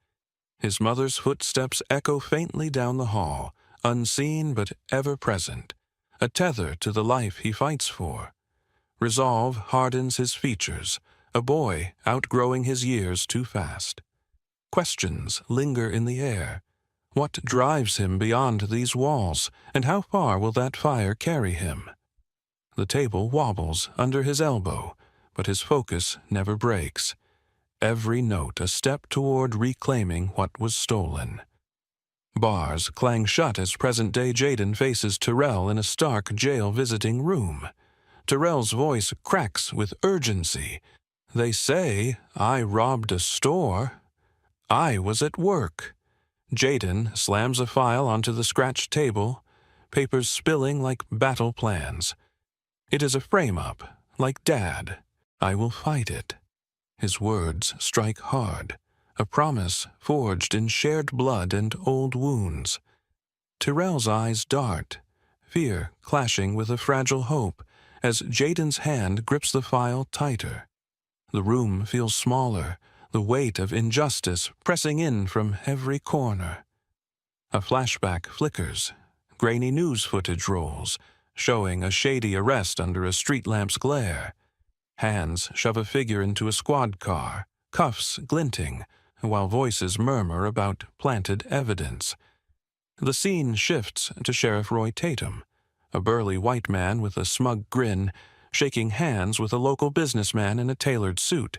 His mother's footsteps echo faintly down the hall, unseen but ever present, a tether to the life he fights for. Resolve hardens his features, a boy outgrowing his years too fast. Questions linger in the air. What drives him beyond these walls, and how far will that fire carry him? The table wobbles under his elbow, but his focus never breaks. Every note a step toward reclaiming what was stolen. Bars clang shut as present-day Jaden faces Tyrell in a stark jail visiting room. Tyrell's voice cracks with urgency. They say I robbed a store. I was at work. Jaden slams a file onto the scratched table, papers spilling like battle plans. It is a frame-up, like Dad. I will fight it. His words strike hard, a promise forged in shared blood and old wounds. Tyrell's eyes dart, fear clashing with a fragile hope, as Jaden's hand grips the file tighter. The room feels smaller, the weight of injustice pressing in from every corner. A flashback flickers, grainy news footage rolls, showing a shady arrest under a street lamp's glare. Hands shove a figure into a squad car, cuffs glinting, while voices murmur about planted evidence. The scene shifts to Sheriff Roy Tatum, a burly white man with a smug grin, shaking hands with a local businessman in a tailored suit.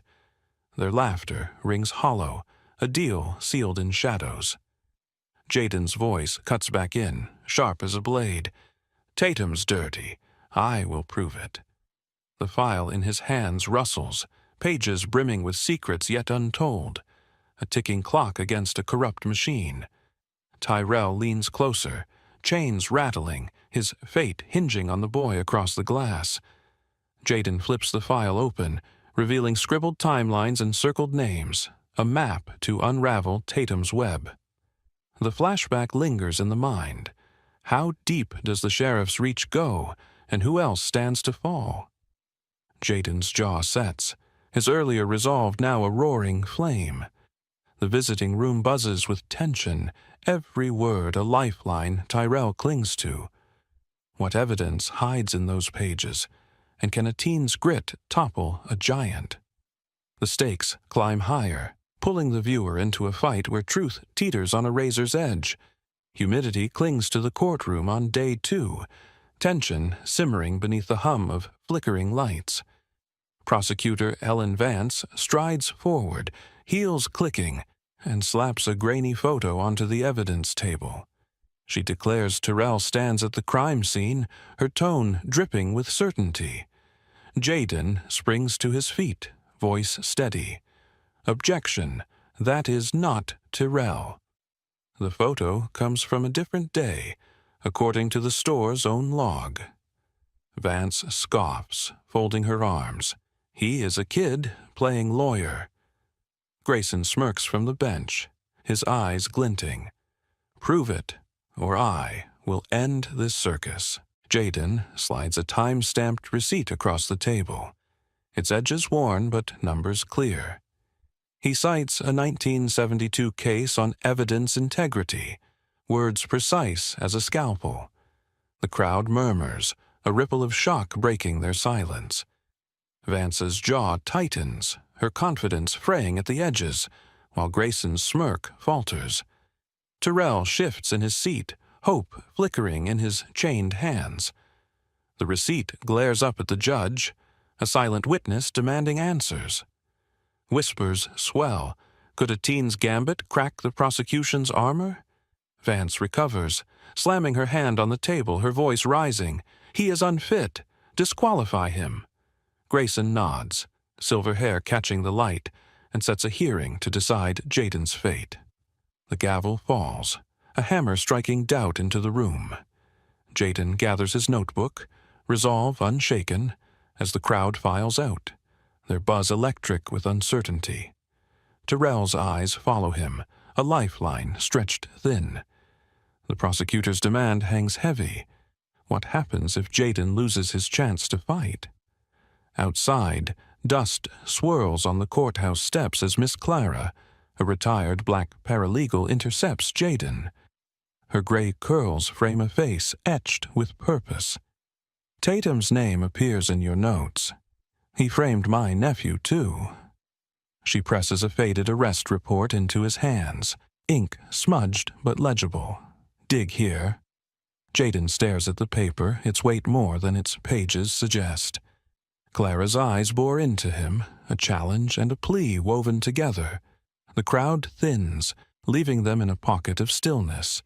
Their laughter rings hollow, a deal sealed in shadows. Jaden's voice cuts back in, sharp as a blade. Tatum's dirty. I will prove it. The file in his hands rustles, pages brimming with secrets yet untold. A ticking clock against a corrupt machine. Tyrell leans closer, chains rattling, his fate hinging on the boy across the glass. Jaden flips the file open, revealing scribbled timelines and circled names, a map to unravel Tatum's web. The flashback lingers in the mind. How deep does the sheriff's reach go, and who else stands to fall? Jaden's jaw sets, his earlier resolve now a roaring flame. The visiting room buzzes with tension, every word a lifeline Tyrell clings to. What evidence hides in those pages, and can a teen's grit topple a giant? The stakes climb higher, pulling the viewer into a fight where truth teeters on a razor's edge. Humidity clings to the courtroom on day 2, tension simmering beneath the hum of flickering lights. Prosecutor Ellen Vance strides forward, heels clicking, and slaps a grainy photo onto the evidence table. She declares Tyrell stands at the crime scene, her tone dripping with certainty. Jaden springs to his feet, voice steady. Objection, that is not Tyrell. The photo comes from a different day, according to the store's own log. Vance scoffs, folding her arms. He is a kid playing lawyer. Grayson smirks from the bench, his eyes glinting. Prove it, or I will end this circus. Jaden slides a time-stamped receipt across the table. Its edges worn, but numbers clear. He cites a 1972 case on evidence integrity, words precise as a scalpel. The crowd murmurs, a ripple of shock breaking their silence. Vance's jaw tightens, her confidence fraying at the edges, while Grayson's smirk falters. Tyrell shifts in his seat, hope flickering in his chained hands. The receipt glares up at the judge, a silent witness demanding answers. Whispers swell. Could a teen's gambit crack the prosecution's armor? Vance recovers, slamming her hand on the table, her voice rising. He is unfit. Disqualify him. Grayson nods, silver hair catching the light, and sets a hearing to decide Jaden's fate. The gavel falls, a hammer striking doubt into the room. Jaden gathers his notebook, resolve unshaken, as the crowd files out, their buzz electric with uncertainty. Tyrell's eyes follow him, a lifeline stretched thin. The prosecutor's demand hangs heavy. What happens if Jaden loses his chance to fight? Outside, dust swirls on the courthouse steps as Miss Clara, a retired black paralegal, intercepts Jaden. Her gray curls frame a face etched with purpose. Tatum's name appears in your notes. He framed my nephew, too. She presses a faded arrest report into his hands, ink smudged but legible. Dig here. Jaden stares at the paper, its weight more than its pages suggest. Clara's eyes bore into him, a challenge and a plea woven together. The crowd thins, leaving them in a pocket of stillness.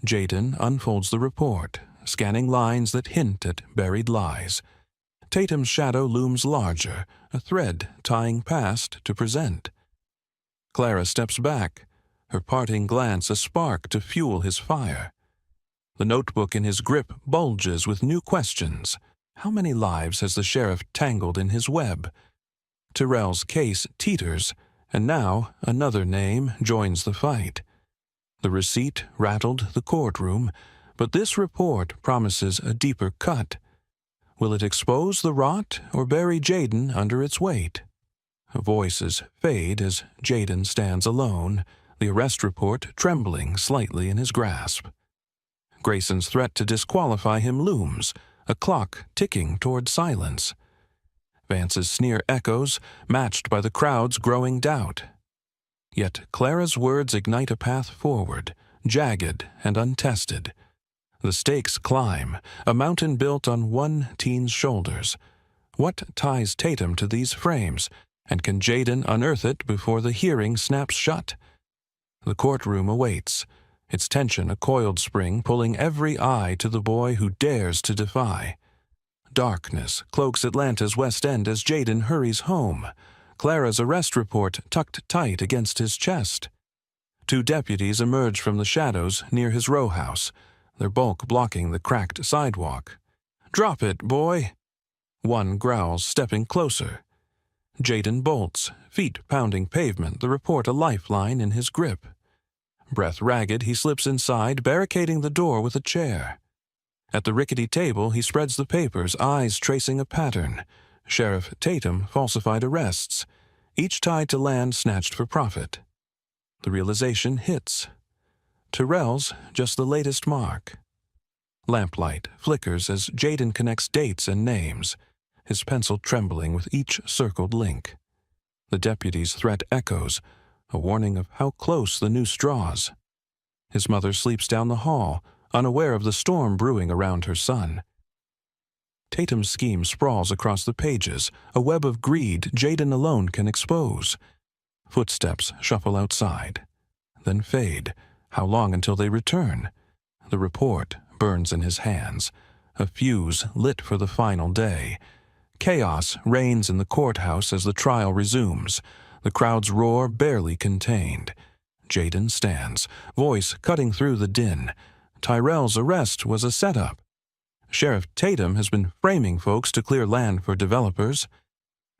Jaden unfolds the report, scanning lines that hint at buried lies. Tatum's shadow looms larger, a thread tying past to present. Clara steps back, her parting glance a spark to fuel his fire. The notebook in his grip bulges with new questions. How many lives has the sheriff tangled in his web? Tyrell's case teeters, and now another name joins the fight. The receipt rattled the courtroom, but this report promises a deeper cut. Will it expose the rot or bury Jaden under its weight? Voices fade as Jaden stands alone, the arrest report trembling slightly in his grasp. Grayson's threat to disqualify him looms, a clock ticking toward silence. Vance's sneer echoes, matched by the crowd's growing doubt. Yet Clara's words ignite a path forward, jagged and untested. The stakes climb, a mountain built on one teen's shoulders. What ties Tatum to these frames, and can Jaden unearth it before the hearing snaps shut? The courtroom awaits, its tension a coiled spring pulling every eye to the boy who dares to defy. Darkness cloaks Atlanta's West End as Jaden hurries home, Clara's arrest report tucked tight against his chest. 2 deputies emerge from the shadows near his row house, their bulk blocking the cracked sidewalk. "Drop it, boy!" One growls, stepping closer. Jaden bolts, feet pounding pavement, the report a lifeline in his grip. Breath ragged, he slips inside, barricading the door with a chair. At the rickety table, he spreads the papers, eyes tracing a pattern. Sheriff Tatum falsified arrests, each tied to land snatched for profit. The realization hits. Terrell's just the latest mark. Lamplight flickers as Jaden connects dates and names, his pencil trembling with each circled link. The deputy's threat echoes, a warning of how close the noose draws. His mother sleeps down the hall, unaware of the storm brewing around her son. Tatum's scheme sprawls across the pages, a web of greed Jaden alone can expose. Footsteps shuffle outside, then fade. How long until they return? The report burns in his hands, a fuse lit for the final day. Chaos reigns in the courthouse as the trial resumes, the crowd's roar barely contained. Jaden stands, voice cutting through the din. Tyrell's arrest was a setup. Sheriff Tatum has been framing folks to clear land for developers.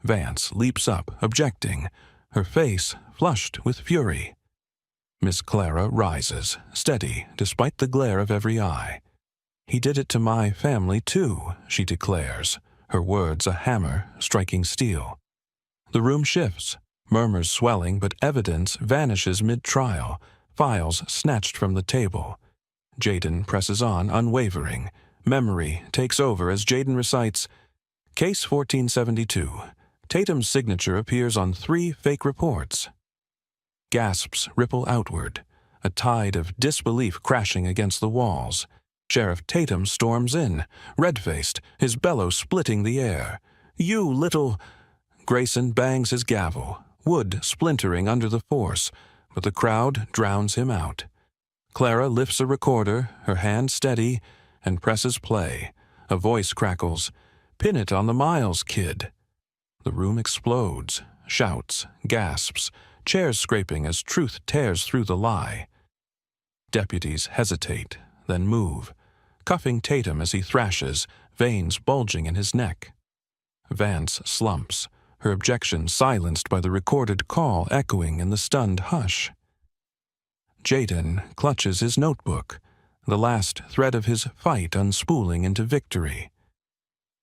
Vance leaps up, objecting, her face flushed with fury. Miss Clara rises, steady despite the glare of every eye. "He did it to my family, too," she declares, her words a hammer striking steel. The room shifts, murmurs swelling, but evidence vanishes mid-trial, files snatched from the table. Jaden presses on, unwavering. Memory takes over as Jaden recites, Case 1472. Tatum's signature appears on 3 fake reports. Gasps ripple outward, a tide of disbelief crashing against the walls. Sheriff Tatum storms in, red-faced, his bellow splitting the air. "You little—" Grayson bangs his gavel, wood splintering under the force, but the crowd drowns him out. Clara lifts a recorder, her hand steady, and presses play. A voice crackles, "Pin it on the miles, kid." The room explodes, shouts, gasps, chairs scraping as truth tears through the lie. Deputies hesitate, then move, cuffing Tatum as he thrashes, veins bulging in his neck. Vance slumps, her objection silenced by the recorded call echoing in the stunned hush. Jaden clutches his notebook, the last thread of his fight unspooling into victory.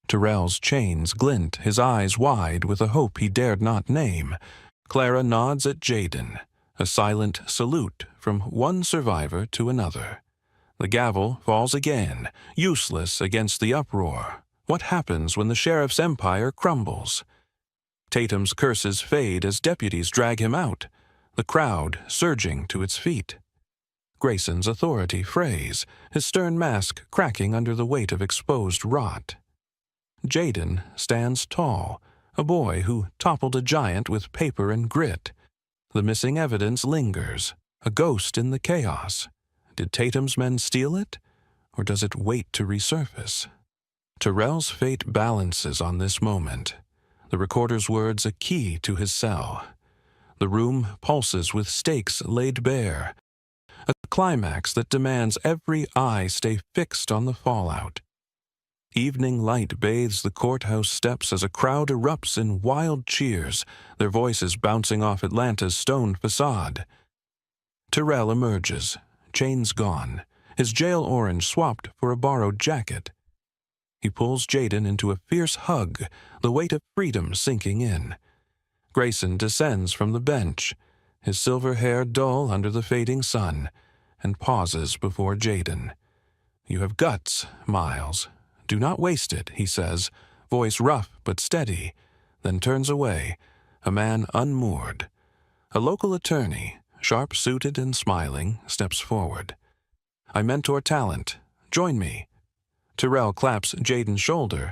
Terrell's chains glint, his eyes wide with a hope he dared not name. Clara nods at Jaden, a silent salute from one survivor to another. The gavel falls again, useless against the uproar. What happens when the sheriff's empire crumbles? Tatum's curses fade as deputies drag him out, the crowd surging to its feet. Grayson's authority frays, his stern mask cracking under the weight of exposed rot. Jaden stands tall, a boy who toppled a giant with paper and grit. The missing evidence lingers, a ghost in the chaos. Did Tatum's men steal it, or does it wait to resurface? Terrell's fate balances on this moment, the recorder's words a key to his cell. The room pulses with stakes laid bare, a climax that demands every eye stay fixed on the fallout. Evening light bathes the courthouse steps as a crowd erupts in wild cheers, their voices bouncing off Atlanta's stone facade. Terrell emerges, chains gone, his jail orange swapped for a borrowed jacket. He pulls Jaden into a fierce hug, the weight of freedom sinking in. Grayson descends from the bench, his silver hair dull under the fading sun, and pauses before Jaden. "You have guts, Miles. Do not waste it," he says, voice rough but steady, then turns away, a man unmoored. A local attorney, sharp-suited and smiling, steps forward. "I mentor talent. Join me." Terrell claps Jaden's shoulder,